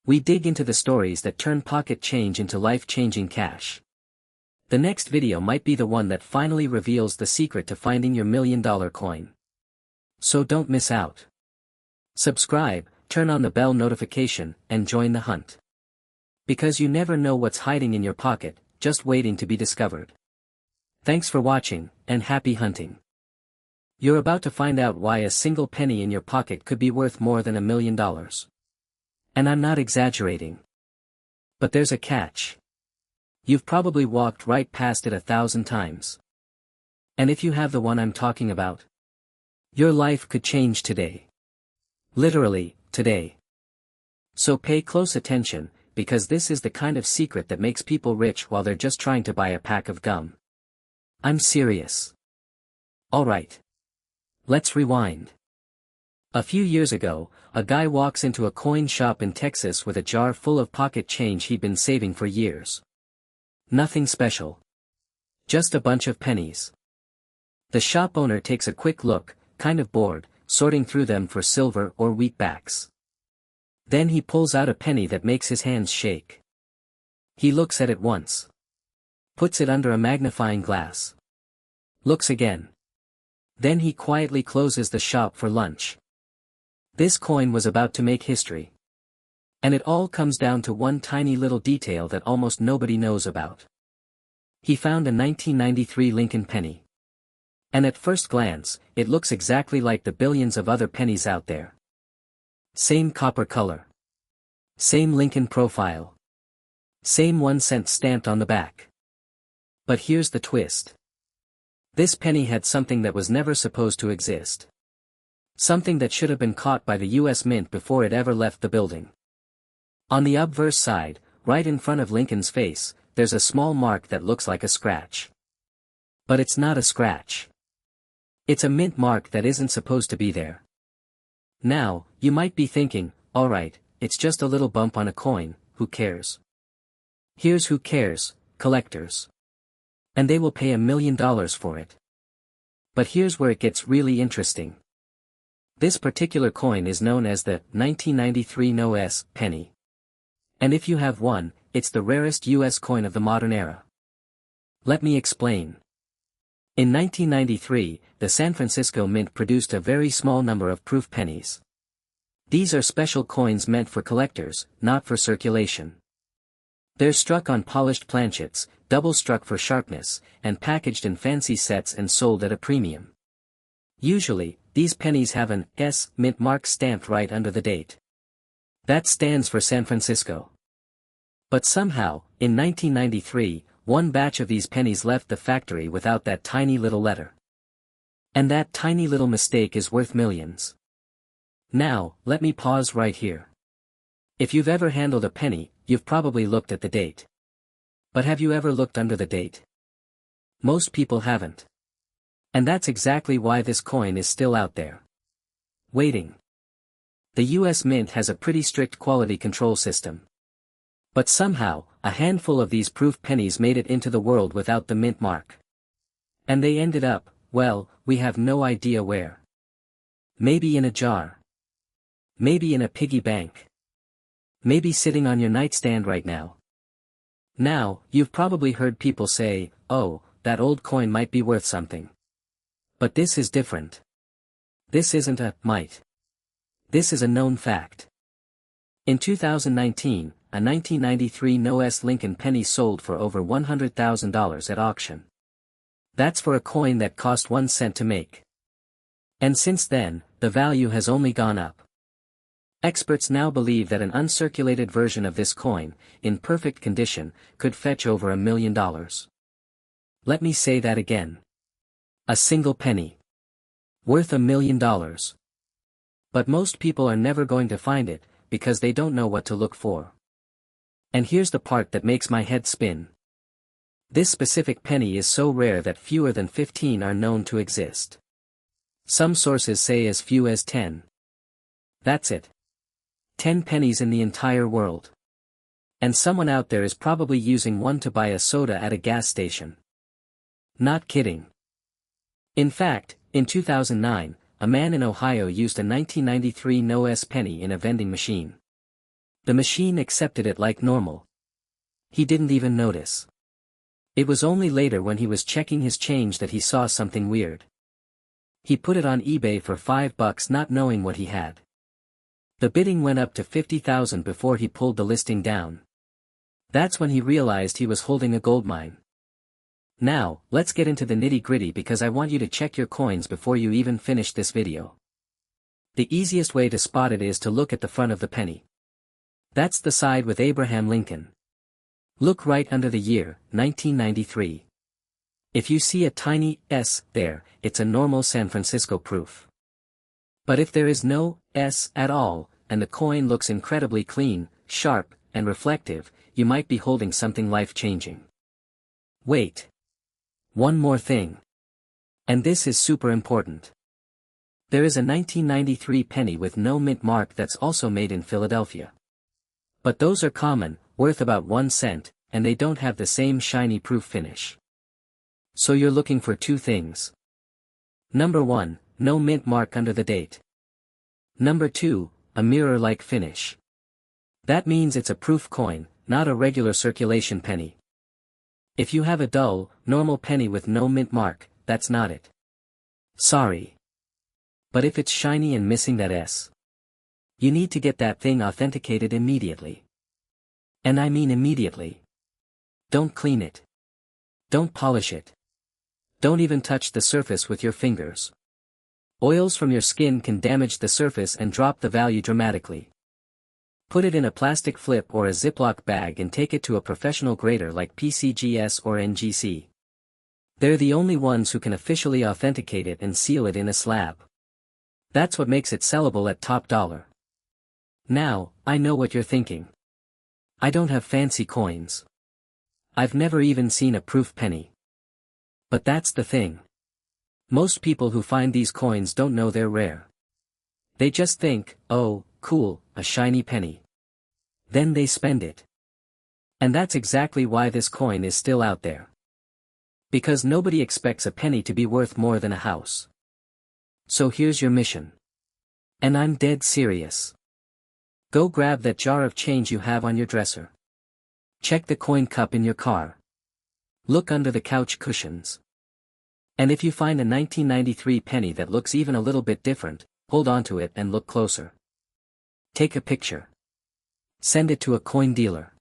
We dig into the stories that turn pocket change into life-changing cash. The next video might be the one that finally reveals the secret to finding your $1 million coin. So don't miss out. Subscribe, turn on the bell notification, and join the hunt. Because you never know what's hiding in your pocket, just waiting to be discovered. Thanks for watching, and happy hunting. You're about to find out why a single penny in your pocket could be worth more than $1 million. And I'm not exaggerating. But there's a catch. You've probably walked right past it 1,000 times. And if you have the one I'm talking about, your life could change today. Literally, today. So pay close attention, because this is the kind of secret that makes people rich while they're just trying to buy a pack of gum. I'm serious. Alright. Let's rewind. A few years ago, a guy walks into a coin shop in Texas with a jar full of pocket change he'd been saving for years. Nothing special. Just a bunch of pennies. The shop owner takes a quick look, kind of bored, sorting through them for silver or wheatbacks. Then he pulls out a penny that makes his hands shake. He looks at it once. Puts it under a magnifying glass. Looks again. Then he quietly closes the shop for lunch. This coin was about to make history. And it all comes down to one tiny little detail that almost nobody knows about. He found a 1993 Lincoln penny. And at first glance, it looks exactly like the billions of other pennies out there. Same copper color. Same Lincoln profile. Same 1 cent stamped on the back. But here's the twist. This penny had something that was never supposed to exist. Something that should have been caught by the US Mint before it ever left the building. On the obverse side, right in front of Lincoln's face, there's a small mark that looks like a scratch. But it's not a scratch. It's a mint mark that isn't supposed to be there. Now, you might be thinking, alright, it's just a little bump on a coin, who cares? Here's who cares, collectors. And they will pay $1 million for it. But here's where it gets really interesting. This particular coin is known as the 1993 No-S penny. And if you have one, it's the rarest US coin of the modern era. Let me explain. In 1993, the San Francisco Mint produced a very small number of proof pennies. These are special coins meant for collectors, not for circulation. They're struck on polished planchets, double-struck for sharpness, and packaged in fancy sets and sold at a premium. Usually, these pennies have an S mint mark stamped right under the date. That stands for San Francisco. But somehow, in 1993, one batch of these pennies left the factory without that tiny little letter. And that tiny little mistake is worth millions. Now, let me pause right here. If you've ever handled a penny, you've probably looked at the date. But have you ever looked under the date? Most people haven't. And that's exactly why this coin is still out there. Waiting. The US Mint has a pretty strict quality control system. But somehow, a handful of these proof pennies made it into the world without the mint mark. And they ended up, well, we have no idea where. Maybe in a jar. Maybe in a piggy bank. Maybe sitting on your nightstand right now. Now, you've probably heard people say, oh, that old coin might be worth something. But this is different. This isn't a might. This is a known fact. In 2019, a 1993 No-S Lincoln penny sold for over $100,000 at auction. That's for a coin that cost 1 cent to make. And since then, the value has only gone up. Experts now believe that an uncirculated version of this coin, in perfect condition, could fetch over $1 million. Let me say that again. A single penny. Worth $1 million. But most people are never going to find it, because they don't know what to look for. And here's the part that makes my head spin. This specific penny is so rare that fewer than 15 are known to exist. Some sources say as few as 10. That's it. 10 pennies in the entire world. And someone out there is probably using one to buy a soda at a gas station. Not kidding. In fact, in 2009, a man in Ohio used a 1993 No-S penny in a vending machine. The machine accepted it like normal. He didn't even notice. It was only later when he was checking his change that he saw something weird. He put it on eBay for $5 not knowing what he had. The bidding went up to $50,000 before he pulled the listing down. That's when he realized he was holding a goldmine. Now, let's get into the nitty-gritty because I want you to check your coins before you even finish this video. The easiest way to spot it is to look at the front of the penny. That's the side with Abraham Lincoln. Look right under the year, 1993. If you see a tiny S there, it's a normal San Francisco proof. But if there is no S at all, and the coin looks incredibly clean, sharp, and reflective, you might be holding something life-changing. Wait. One more thing. And this is super important. There is a 1993 penny with no mint mark that's also made in Philadelphia. But those are common, worth about 1 cent, and they don't have the same shiny proof finish. So you're looking for 2 things. Number 1, no mint mark under the date. Number 2, a mirror-like finish. That means it's a proof coin, not a regular circulation penny. If you have a dull, normal penny with no mint mark, that's not it. Sorry. But if it's shiny and missing that S, you need to get that thing authenticated immediately. And I mean immediately. Don't clean it. Don't polish it. Don't even touch the surface with your fingers. Oils from your skin can damage the surface and drop the value dramatically. Put it in a plastic flip or a Ziploc bag and take it to a professional grader like PCGS or NGC. They're the only ones who can officially authenticate it and seal it in a slab. That's what makes it sellable at top dollar. Now, I know what you're thinking. I don't have fancy coins. I've never even seen a proof penny. But that's the thing. Most people who find these coins don't know they're rare. They just think, oh, cool, a shiny penny. Then they spend it. And that's exactly why this coin is still out there. Because nobody expects a penny to be worth more than a house. So here's your mission. And I'm dead serious. Go grab that jar of change you have on your dresser. Check the coin cup in your car. Look under the couch cushions. And if you find a 1993 penny that looks even a little bit different, hold on to it and look closer. Take a picture. Send it to a coin dealer.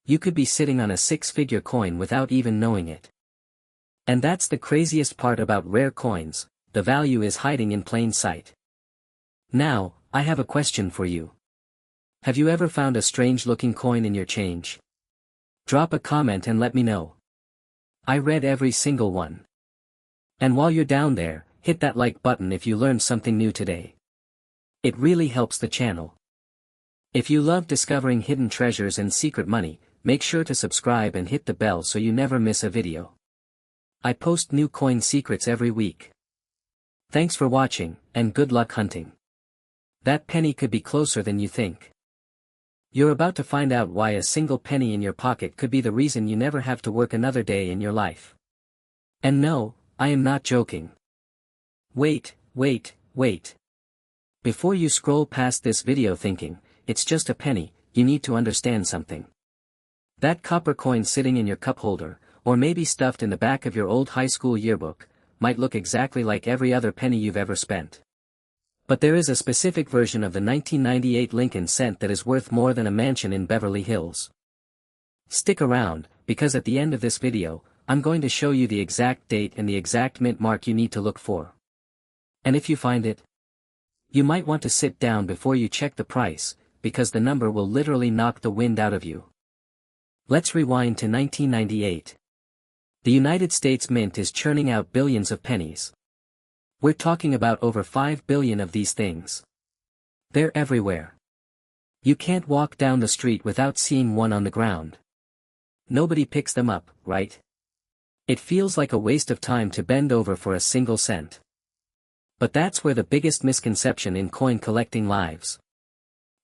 You could be sitting on a six-figure coin without even knowing it. And that's the craziest part about rare coins, the value is hiding in plain sight. Now, I have a question for you. Have you ever found a strange-looking coin in your change? Drop a comment and let me know. I read every single one. And while you're down there, hit that like button if you learned something new today. It really helps the channel. If you love discovering hidden treasures and secret money, make sure to subscribe and hit the bell so you never miss a video. I post new coin secrets every week. Thanks for watching, and good luck hunting. That penny could be closer than you think. You're about to find out why a single penny in your pocket could be the reason you never have to work another day in your life. And no, I am not joking. Wait. Before you scroll past this video thinking, it's just a penny, you need to understand something. That copper coin sitting in your cup holder, or maybe stuffed in the back of your old high school yearbook, might look exactly like every other penny you've ever spent. But there is a specific version of the 1998 Lincoln cent that is worth more than a mansion in Beverly Hills. Stick around, because at the end of this video, I'm going to show you the exact date and the exact mint mark you need to look for. And if you find it, you might want to sit down before you check the price, because the number will literally knock the wind out of you. Let's rewind to 1998. The United States Mint is churning out billions of pennies. We're talking about over 5 billion of these things. They're everywhere. You can't walk down the street without seeing one on the ground. Nobody picks them up, right? It feels like a waste of time to bend over for a single cent. But that's where the biggest misconception in coin collecting lies.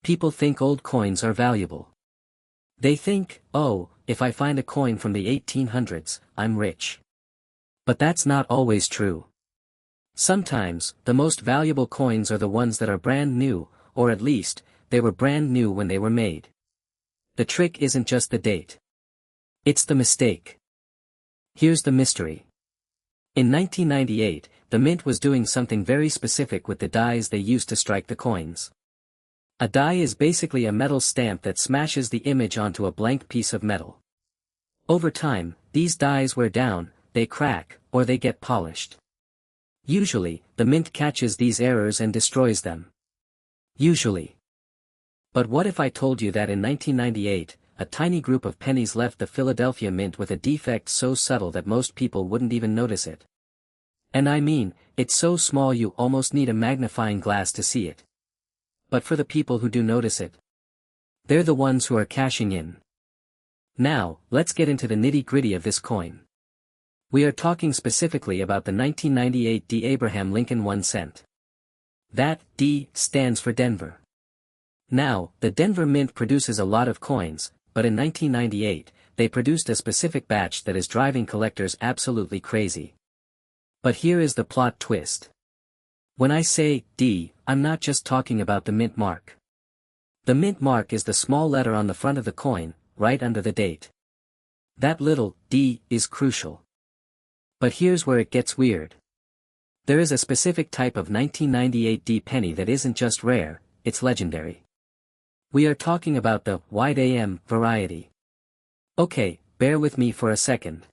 People think old coins are valuable. They think, oh, if I find a coin from the 1800s, I'm rich. But that's not always true. Sometimes, the most valuable coins are the ones that are brand new, or at least, they were brand new when they were made. The trick isn't just the date. It's the mistake. Here's the mystery. In 1998, the mint was doing something very specific with the dies they used to strike the coins. A die is basically a metal stamp that smashes the image onto a blank piece of metal. Over time, these dies wear down, they crack, or they get polished. Usually, the mint catches these errors and destroys them. Usually. But what if I told you that in 1998, a tiny group of pennies left the Philadelphia Mint with a defect so subtle that most people wouldn't even notice it? And I mean, it's so small you almost need a magnifying glass to see it. But for the people who do notice it, they're the ones who are cashing in. Now, let's get into the nitty-gritty of this coin. We are talking specifically about the 1998 D. Abraham Lincoln 1 cent. That D stands for Denver. Now, the Denver Mint produces a lot of coins, but in 1998, they produced a specific batch that is driving collectors absolutely crazy. But here is the plot twist. When I say D, I'm not just talking about the mint mark. The mint mark is the small letter on the front of the coin, right under the date. That little D is crucial. But here's where it gets weird. There is a specific type of 1998 D penny that isn't just rare, it's legendary. We are talking about the wide AM variety. Okay, bear with me for a second.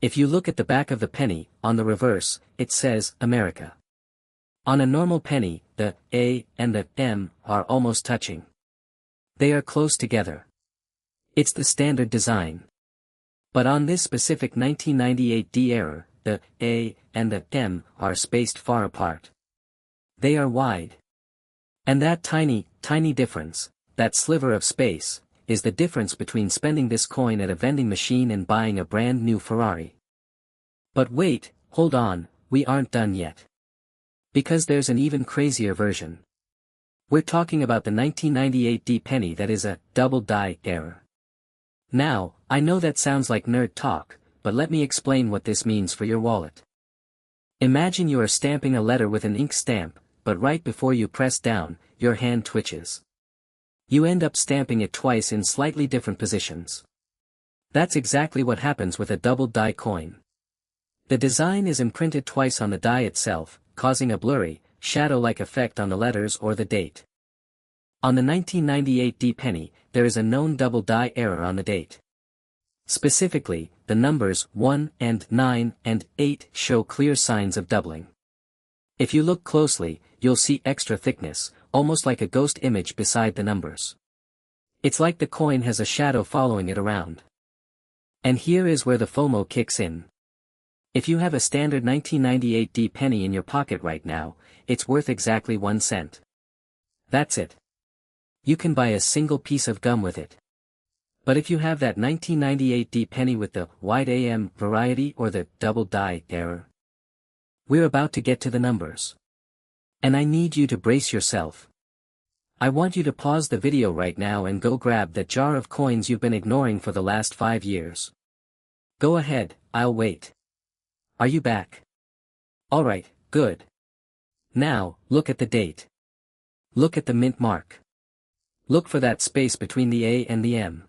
If you look at the back of the penny, on the reverse, it says America. On a normal penny, the A and the M are almost touching. They are close together. It's the standard design. But on this specific 1998 D error, the A and the M are spaced far apart. They are wide. And that tiny difference, that sliver of space, is the difference between spending this coin at a vending machine and buying a brand new Ferrari. But wait, hold on, we aren't done yet. Because there's an even crazier version. We're talking about the 1998 D penny that is a double die error. Now, I know that sounds like nerd talk, but let me explain what this means for your wallet. Imagine you are stamping a letter with an ink stamp, but right before you press down, your hand twitches. You end up stamping it twice in slightly different positions. That's exactly what happens with a double die coin. The design is imprinted twice on the die itself, causing a blurry, shadow-like effect on the letters or the date. On the 1998 D penny, there is a known double die error on the date. Specifically, the numbers 1 and 9 and 8 show clear signs of doubling. If you look closely, you'll see extra thickness, almost like a ghost image beside the numbers. It's like the coin has a shadow following it around. And here is where the FOMO kicks in. If you have a standard 1998 D penny in your pocket right now, it's worth exactly 1 cent. That's it. You can buy a single piece of gum with it. But if you have that 1998 D penny with the wide AM variety or the double die error, we're about to get to the numbers. And I need you to brace yourself. I want you to pause the video right now and go grab that jar of coins you've been ignoring for the last 5 years. Go ahead, I'll wait. Are you back? Alright, good. Now, look at the date. Look at the mint mark. Look for that space between the A and the M.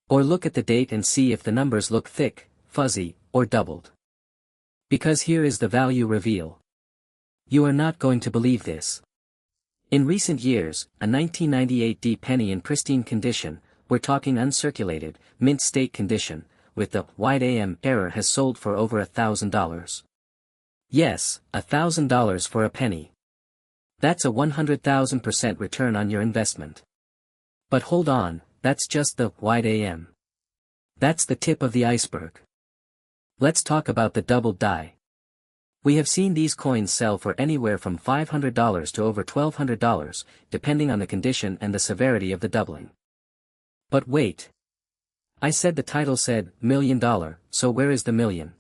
Or look at the date and see if the numbers look thick, fuzzy, or doubled. Because here is the value reveal. You are not going to believe this. In recent years, a 1998 D penny in pristine condition, we're talking uncirculated, mint state condition, with the wide AM error has sold for over $1,000. Yes, $1,000 for a penny. That's a 100,000% return on your investment. But hold on, that's just the wide AM. That's the tip of the iceberg. Let's talk about the double die. We have seen these coins sell for anywhere from $500 to over $1,200, depending on the condition and the severity of the doubling. But wait. I said the title said, $1 million, so where is the million?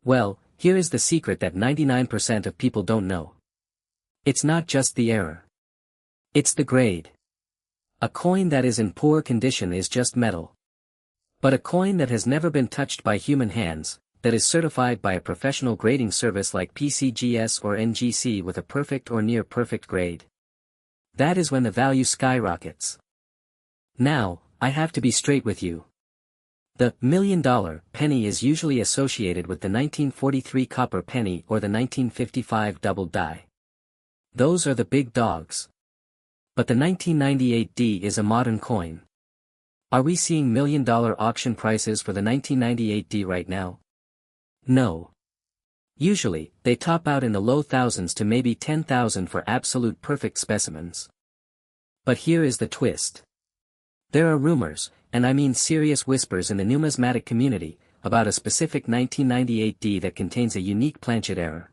Well, here is the secret that 99% of people don't know. It's not just the error. It's the grade. A coin that is in poor condition is just metal. But a coin that has never been touched by human hands, that is certified by a professional grading service like PCGS or NGC with a perfect or near perfect grade. That is when the value skyrockets. Now, I have to be straight with you. The $1 million penny is usually associated with the 1943 copper penny or the 1955 double die. Those are the big dogs. But the 1998 D is a modern coin. Are we seeing $1 million auction prices for the 1998 D right now? No. Usually, they top out in the low thousands to maybe 10,000 for absolute perfect specimens. But here is the twist. There are rumors, and I mean serious whispers in the numismatic community, about a specific 1998 D that contains a unique planchet error.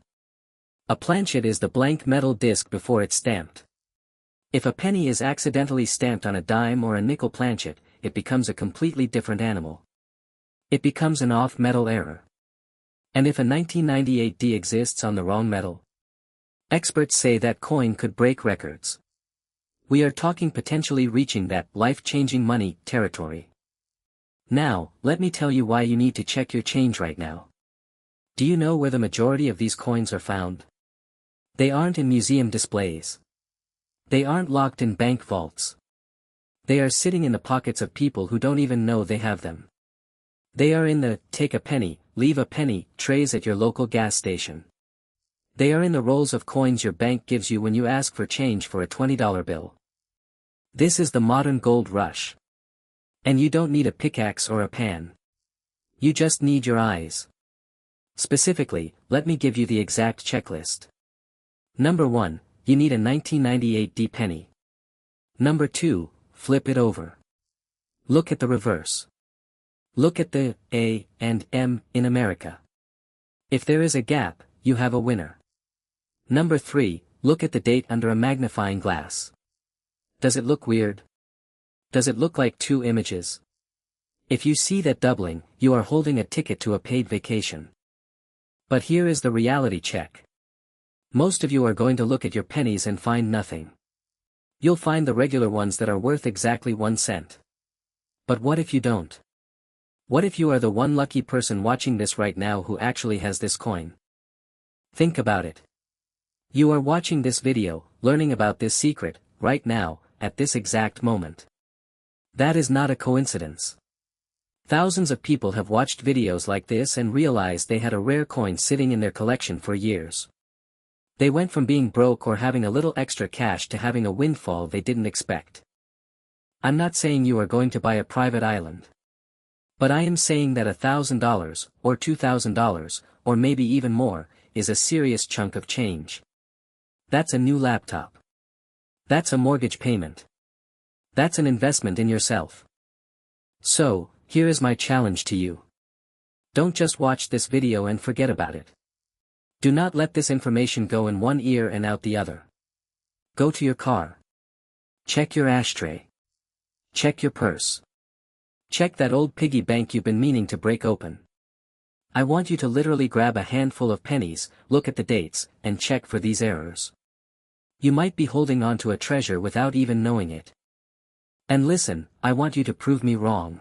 A planchet is the blank metal disc before it's stamped. If a penny is accidentally stamped on a dime or a nickel planchet, it becomes a completely different animal. It becomes an off-metal error. And if a 1998 D exists on the wrong metal, experts say that coin could break records. We are talking potentially reaching that life-changing money territory. Now, let me tell you why you need to check your change right now. Do you know where the majority of these coins are found? They aren't in museum displays. They aren't locked in bank vaults. They are sitting in the pockets of people who don't even know they have them. They are in the take a penny, leave a penny trays at your local gas station. They are in the rolls of coins your bank gives you when you ask for change for a $20 bill. This is the modern gold rush. And you don't need a pickaxe or a pan. You just need your eyes. Specifically, let me give you the exact checklist. Number 1, you need a 1998 D penny. Number 2, flip it over. Look at the reverse. Look at the A and M in America. If there is a gap, you have a winner. Number 3, look at the date under a magnifying glass. Does it look weird? Does it look like two images? If you see that doubling, you are holding a ticket to a paid vacation. But here is the reality check. Most of you are going to look at your pennies and find nothing. You'll find the regular ones that are worth exactly 1 cent. But what if you don't? What if you are the one lucky person watching this right now who actually has this coin? Think about it. You are watching this video, learning about this secret, right now, at this exact moment. That is not a coincidence. Thousands of people have watched videos like this and realized they had a rare coin sitting in their collection for years. They went from being broke or having a little extra cash to having a windfall they didn't expect. I'm not saying you are going to buy a private island. But I am saying that $1,000, or $2,000, or maybe even more, is a serious chunk of change. That's a new laptop. That's a mortgage payment. That's an investment in yourself. So, here is my challenge to you. Don't just watch this video and forget about it. Do not let this information go in one ear and out the other. Go to your car. Check your ashtray. Check your purse. Check that old piggy bank you've been meaning to break open. I want you to literally grab a handful of pennies, look at the dates, and check for these errors. You might be holding on to a treasure without even knowing it. And listen, I want you to prove me wrong.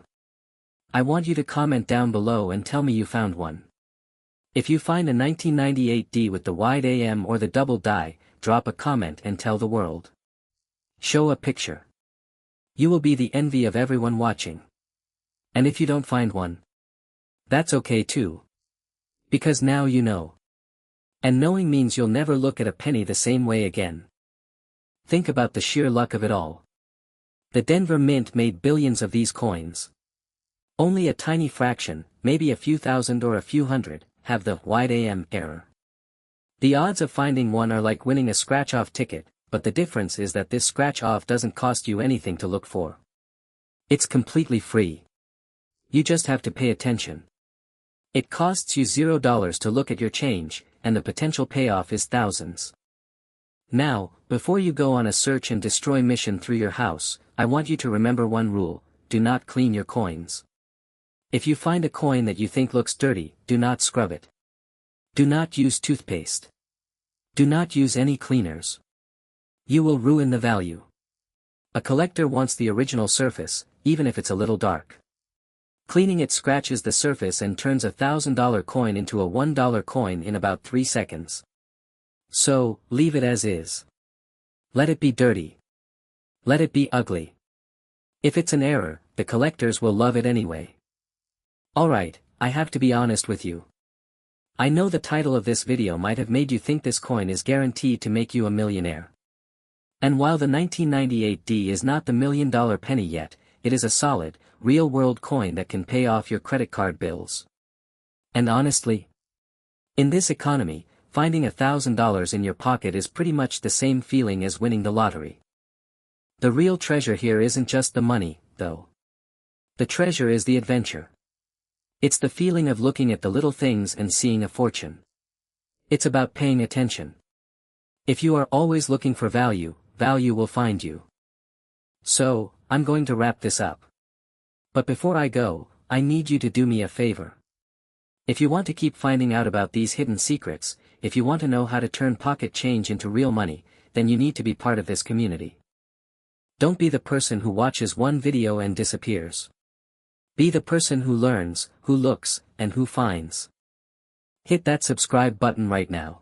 I want you to comment down below and tell me you found one. If you find a 1998 D with the wide AM or the double die, drop a comment and tell the world. Show a picture. You will be the envy of everyone watching. And if you don't find one, that's okay too. Because now you know. And knowing means you'll never look at a penny the same way again. Think about the sheer luck of it all. The Denver Mint made billions of these coins. Only a tiny fraction, maybe a few thousand or a few hundred, have the wide AM error. The odds of finding one are like winning a scratch-off ticket, but the difference is that this scratch-off doesn't cost you anything to look for. It's completely free. You just have to pay attention. It costs you $0 to look at your change, and the potential payoff is thousands. Now, before you go on a search and destroy mission through your house, I want you to remember one rule: do not clean your coins. If you find a coin that you think looks dirty, do not scrub it. Do not use toothpaste. Do not use any cleaners. You will ruin the value. A collector wants the original surface, even if it's a little dark. Cleaning it scratches the surface and turns a $1,000 coin into a $1 coin in about 3 seconds. So, leave it as is. Let it be dirty. Let it be ugly. If it's an error, the collectors will love it anyway. Alright, I have to be honest with you. I know the title of this video might have made you think this coin is guaranteed to make you a millionaire. And while the 1998 D is not the $1 million penny yet, it is a solid, real-world coin that can pay off your credit card bills. And honestly, in this economy, finding $1,000 in your pocket is pretty much the same feeling as winning the lottery. The real treasure here isn't just the money, though. The treasure is the adventure. It's the feeling of looking at the little things and seeing a fortune. It's about paying attention. If you are always looking for value, value will find you. So, I'm going to wrap this up. But before I go, I need you to do me a favor. If you want to keep finding out about these hidden secrets, if you want to know how to turn pocket change into real money, then you need to be part of this community. Don't be the person who watches one video and disappears. Be the person who learns, who looks, and who finds. Hit that subscribe button right now.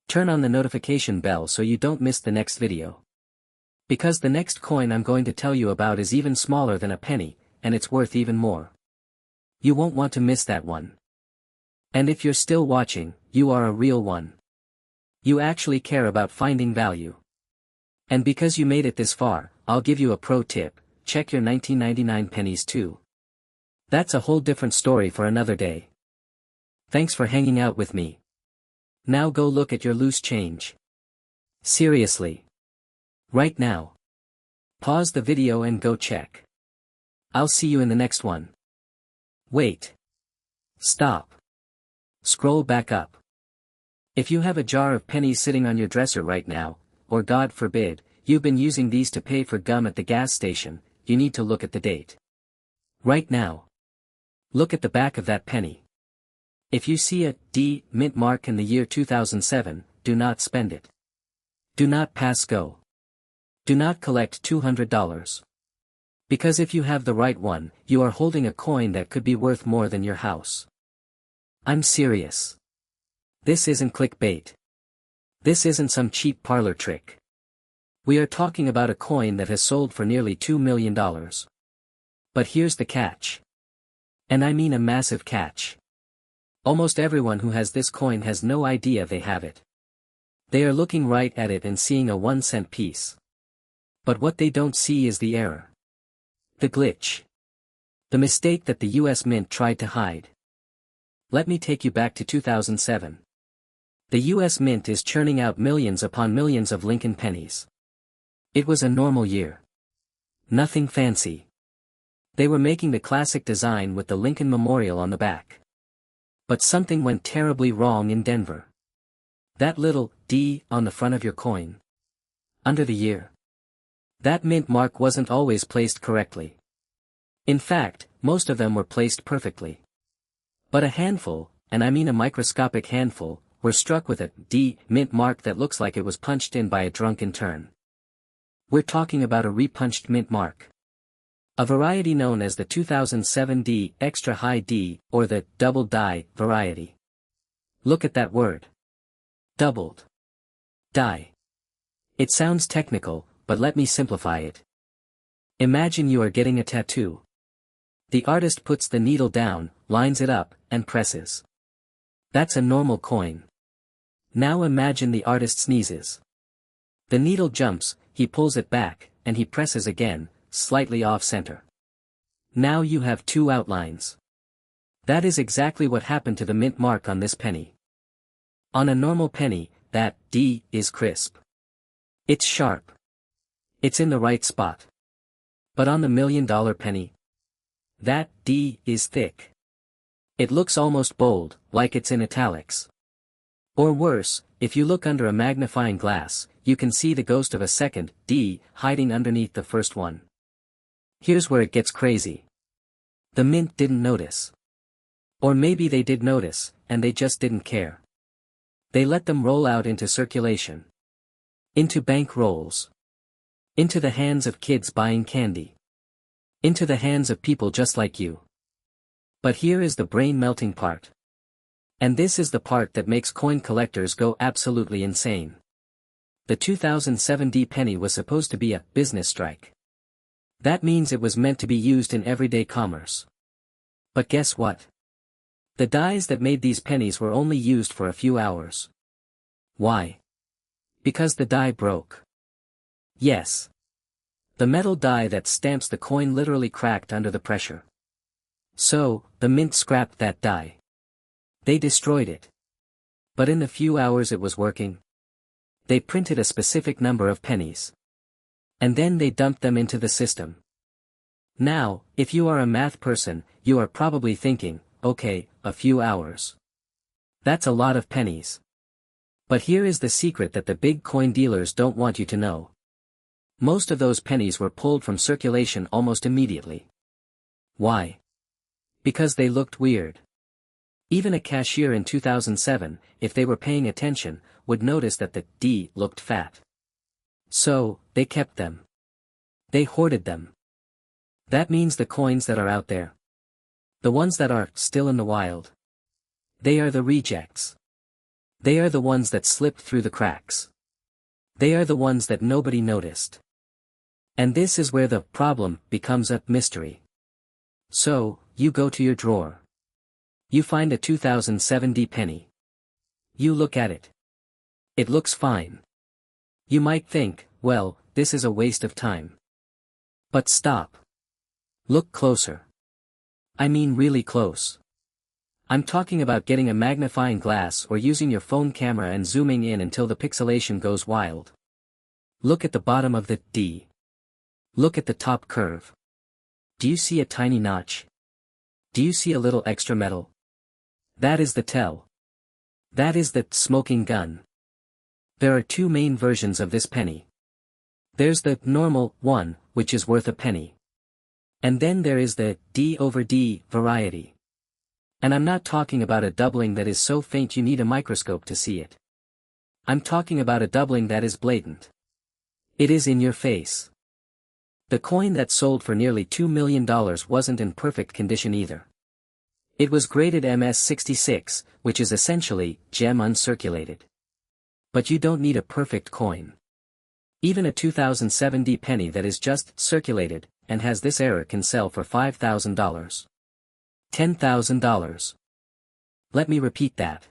Turn on the notification bell so you don't miss the next video. Because the next coin I'm going to tell you about is even smaller than a penny, and it's worth even more. You won't want to miss that one. And if you're still watching, you are a real one. You actually care about finding value. And because you made it this far, I'll give you a pro tip: check your 1999 pennies too. That's a whole different story for another day. Thanks for hanging out with me. Now go look at your loose change. Seriously. Right now. Pause the video and go check. I'll see you in the next one. Wait. Stop. Scroll back up. If you have a jar of pennies sitting on your dresser right now, or God forbid, you've been using these to pay for gum at the gas station, you need to look at the date. Right now. Look at the back of that penny. If you see a D mint mark in the year 2007, do not spend it. Do not pass go. Do not collect $200. Because if you have the right one, you are holding a coin that could be worth more than your house. I'm serious. This isn't clickbait. This isn't some cheap parlor trick. We are talking about a coin that has sold for nearly $2 million. But here's the catch. And I mean a massive catch. Almost everyone who has this coin has no idea they have it. They are looking right at it and seeing a 1-cent piece. But what they don't see is the error. The glitch. The mistake that the US Mint tried to hide. Let me take you back to 2007. The US Mint is churning out millions upon millions of Lincoln pennies. It was a normal year. Nothing fancy. They were making the classic design with the Lincoln Memorial on the back. But something went terribly wrong in Denver. That little D on the front of your coin. Under the year. That mint mark wasn't always placed correctly. In fact, most of them were placed perfectly. But a handful, and I mean a microscopic handful, were struck with a D mint mark that looks like it was punched in by a drunken turn. We're talking about a repunched mint mark. A variety known as the 2007 D extra high D, or the double die variety. Look at that word. Doubled. Die. It sounds technical, but let me simplify it. Imagine you are getting a tattoo. The artist puts the needle down, lines it up, and presses. That's a normal coin. Now imagine the artist sneezes. The needle jumps, he pulls it back, and he presses again, slightly off-center. Now you have two outlines. That is exactly what happened to the mint mark on this penny. On a normal penny, that D is crisp. It's sharp. It's in the right spot. But on the $1 million penny, that D is thick. It looks almost bold, like it's in italics. Or worse, if you look under a magnifying glass, you can see the ghost of a second D hiding underneath the first one. Here's where it gets crazy. The mint didn't notice. Or maybe they did notice, and they just didn't care. They let them roll out into circulation. Into bank rolls. Into the hands of kids buying candy. Into the hands of people just like you. But here is the brain-melting part. And this is the part that makes coin collectors go absolutely insane. The 2007 D penny was supposed to be a business strike. That means it was meant to be used in everyday commerce. But guess what? The dies that made these pennies were only used for a few hours. Why? Because the die broke. Yes. The metal die that stamps the coin literally cracked under the pressure. So, the mint scrapped that die. They destroyed it. But in the few hours it was working, they printed a specific number of pennies. And then they dumped them into the system. Now, if you are a math person, you are probably thinking, okay, a few hours. That's a lot of pennies. But here is the secret that the big coin dealers don't want you to know. Most of those pennies were pulled from circulation almost immediately. Why? Because they looked weird. Even a cashier in 2007, if they were paying attention, would notice that the D looked fat. So, they kept them. They hoarded them. That means the coins that are out there. The ones that are still in the wild. They are the rejects. They are the ones that slipped through the cracks. They are the ones that nobody noticed. And this is where the problem becomes a mystery. So, you go to your drawer. You find a 2007 D penny. You look at it. It looks fine. You might think, well, this is a waste of time. But stop. Look closer. I mean really close. I'm talking about getting a magnifying glass or using your phone camera and zooming in until the pixelation goes wild. Look at the bottom of the D. Look at the top curve. Do you see a tiny notch? Do you see a little extra metal? That is the tell. That is the smoking gun. There are two main versions of this penny. There's the normal one, which is worth a penny. And then there is the D over D variety. And I'm not talking about a doubling that is so faint you need a microscope to see it. I'm talking about a doubling that is blatant. It is in your face. The coin that sold for nearly $2 million wasn't in perfect condition either. It was graded MS66, which is essentially gem uncirculated. But you don't need a perfect coin. Even a 2007 D penny that is just circulated, and has this error can sell for $5,000. $10,000. Let me repeat that.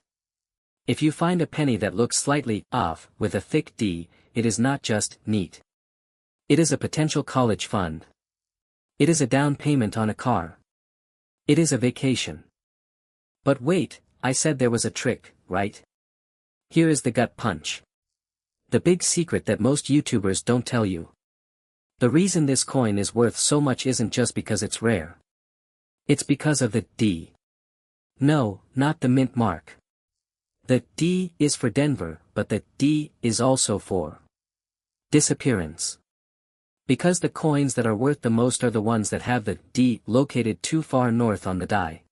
If you find a penny that looks slightly off with a thick D, it is not just neat. It is a potential college fund. It is a down payment on a car. It is a vacation. But wait, I said there was a trick, right? Here is the gut punch. The big secret that most YouTubers don't tell you. The reason this coin is worth so much isn't just because it's rare. It's because of the D. No, not the mint mark. The D is for Denver, but the D is also for disappearance. Because the coins that are worth the most are the ones that have the D located too far north on the die.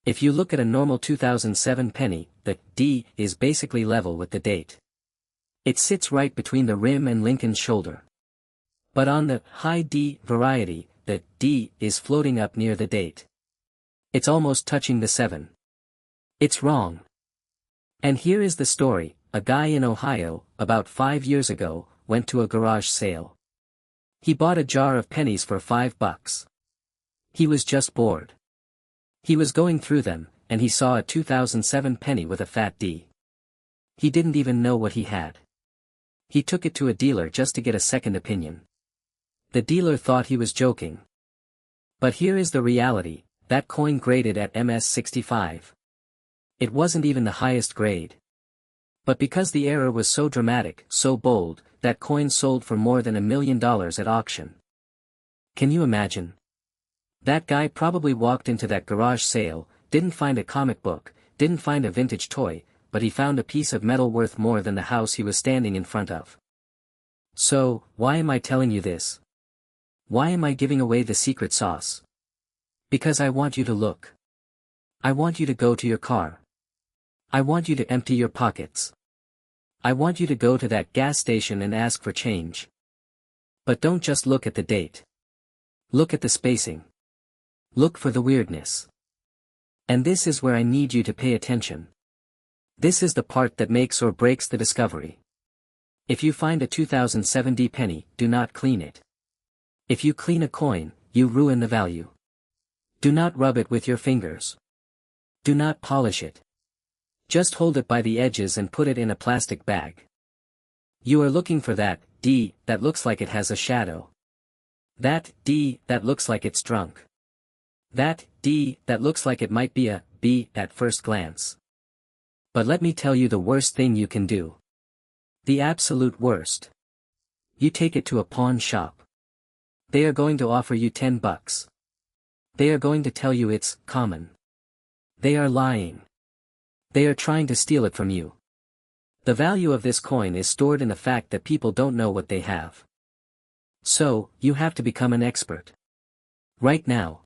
If you look at a normal 2007 penny, the D is basically level with the date. It sits right between the rim and Lincoln's shoulder. But on the high D variety, the D is floating up near the date. It's almost touching the 7. It's wrong. And here is the story. A guy in Ohio, about 5 years ago, went to a garage sale. He bought a jar of pennies for $5. He was just bored. He was going through them, and he saw a 2007 penny with a fat D. He didn't even know what he had. He took it to a dealer just to get a second opinion. The dealer thought he was joking. But here is the reality, that coin graded at MS-65. It wasn't even the highest grade. But because the error was so dramatic, so bold, that coin sold for more than $1 million at auction. Can you imagine? That guy probably walked into that garage sale, didn't find a comic book, didn't find a vintage toy, but he found a piece of metal worth more than the house he was standing in front of. So, why am I telling you this? Why am I giving away the secret sauce? Because I want you to look. I want you to go to your car. I want you to empty your pockets. I want you to go to that gas station and ask for change. But don't just look at the date. Look at the spacing. Look for the weirdness. And this is where I need you to pay attention. This is the part that makes or breaks the discovery. If you find a 2007 D penny, do not clean it. If you clean a coin, you ruin the value. Do not rub it with your fingers. Do not polish it. Just hold it by the edges and put it in a plastic bag. You are looking for that D that looks like it has a shadow. That D that looks like it's drunk. That D that looks like it might be a B at first glance. But let me tell you the worst thing you can do. The absolute worst. You take it to a pawn shop. They are going to offer you $10. They are going to tell you it's common. They are lying. They are trying to steal it from you. The value of this coin is stored in the fact that people don't know what they have. So, you have to become an expert. Right now.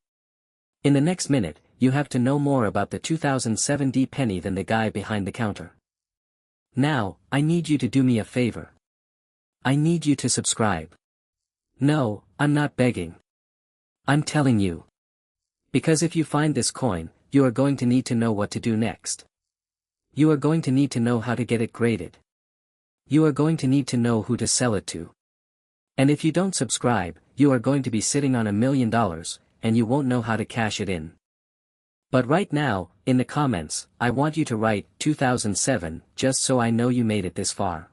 In the next minute, you have to know more about the 2007 D penny than the guy behind the counter. Now, I need you to do me a favor. I need you to subscribe. No, I'm not begging. I'm telling you. Because if you find this coin, you are going to need to know what to do next. You are going to need to know how to get it graded. You are going to need to know who to sell it to. And if you don't subscribe, you are going to be sitting on $1 million, and you won't know how to cash it in. But right now, in the comments, I want you to write 2007, just so I know you made it this far.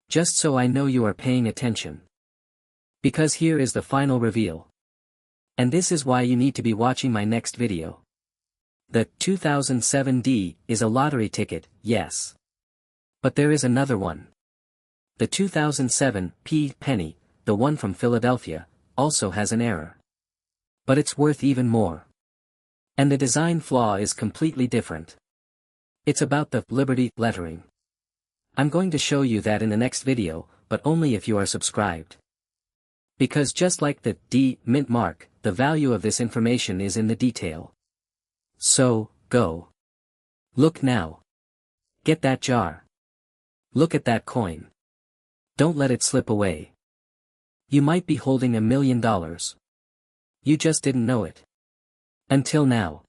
Just so I know you are paying attention. Because here is the final reveal. And this is why you need to be watching my next video. The 2007 D is a lottery ticket, yes. But there is another one. The 2007 P penny, the one from Philadelphia, also has an error. But it's worth even more. And the design flaw is completely different. It's about the Liberty lettering. I'm going to show you that in the next video, but only if you are subscribed. Because just like the D mint mark, the value of this information is in the detail. So, go. Look now. Get that jar. Look at that coin. Don't let it slip away. You might be holding $1 million. You just didn't know it. Until now.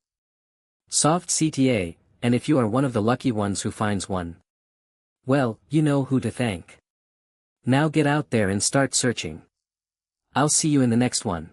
Soft CTA, and if you are one of the lucky ones who finds one, well, you know who to thank. Now get out there and start searching. I'll see you in the next one.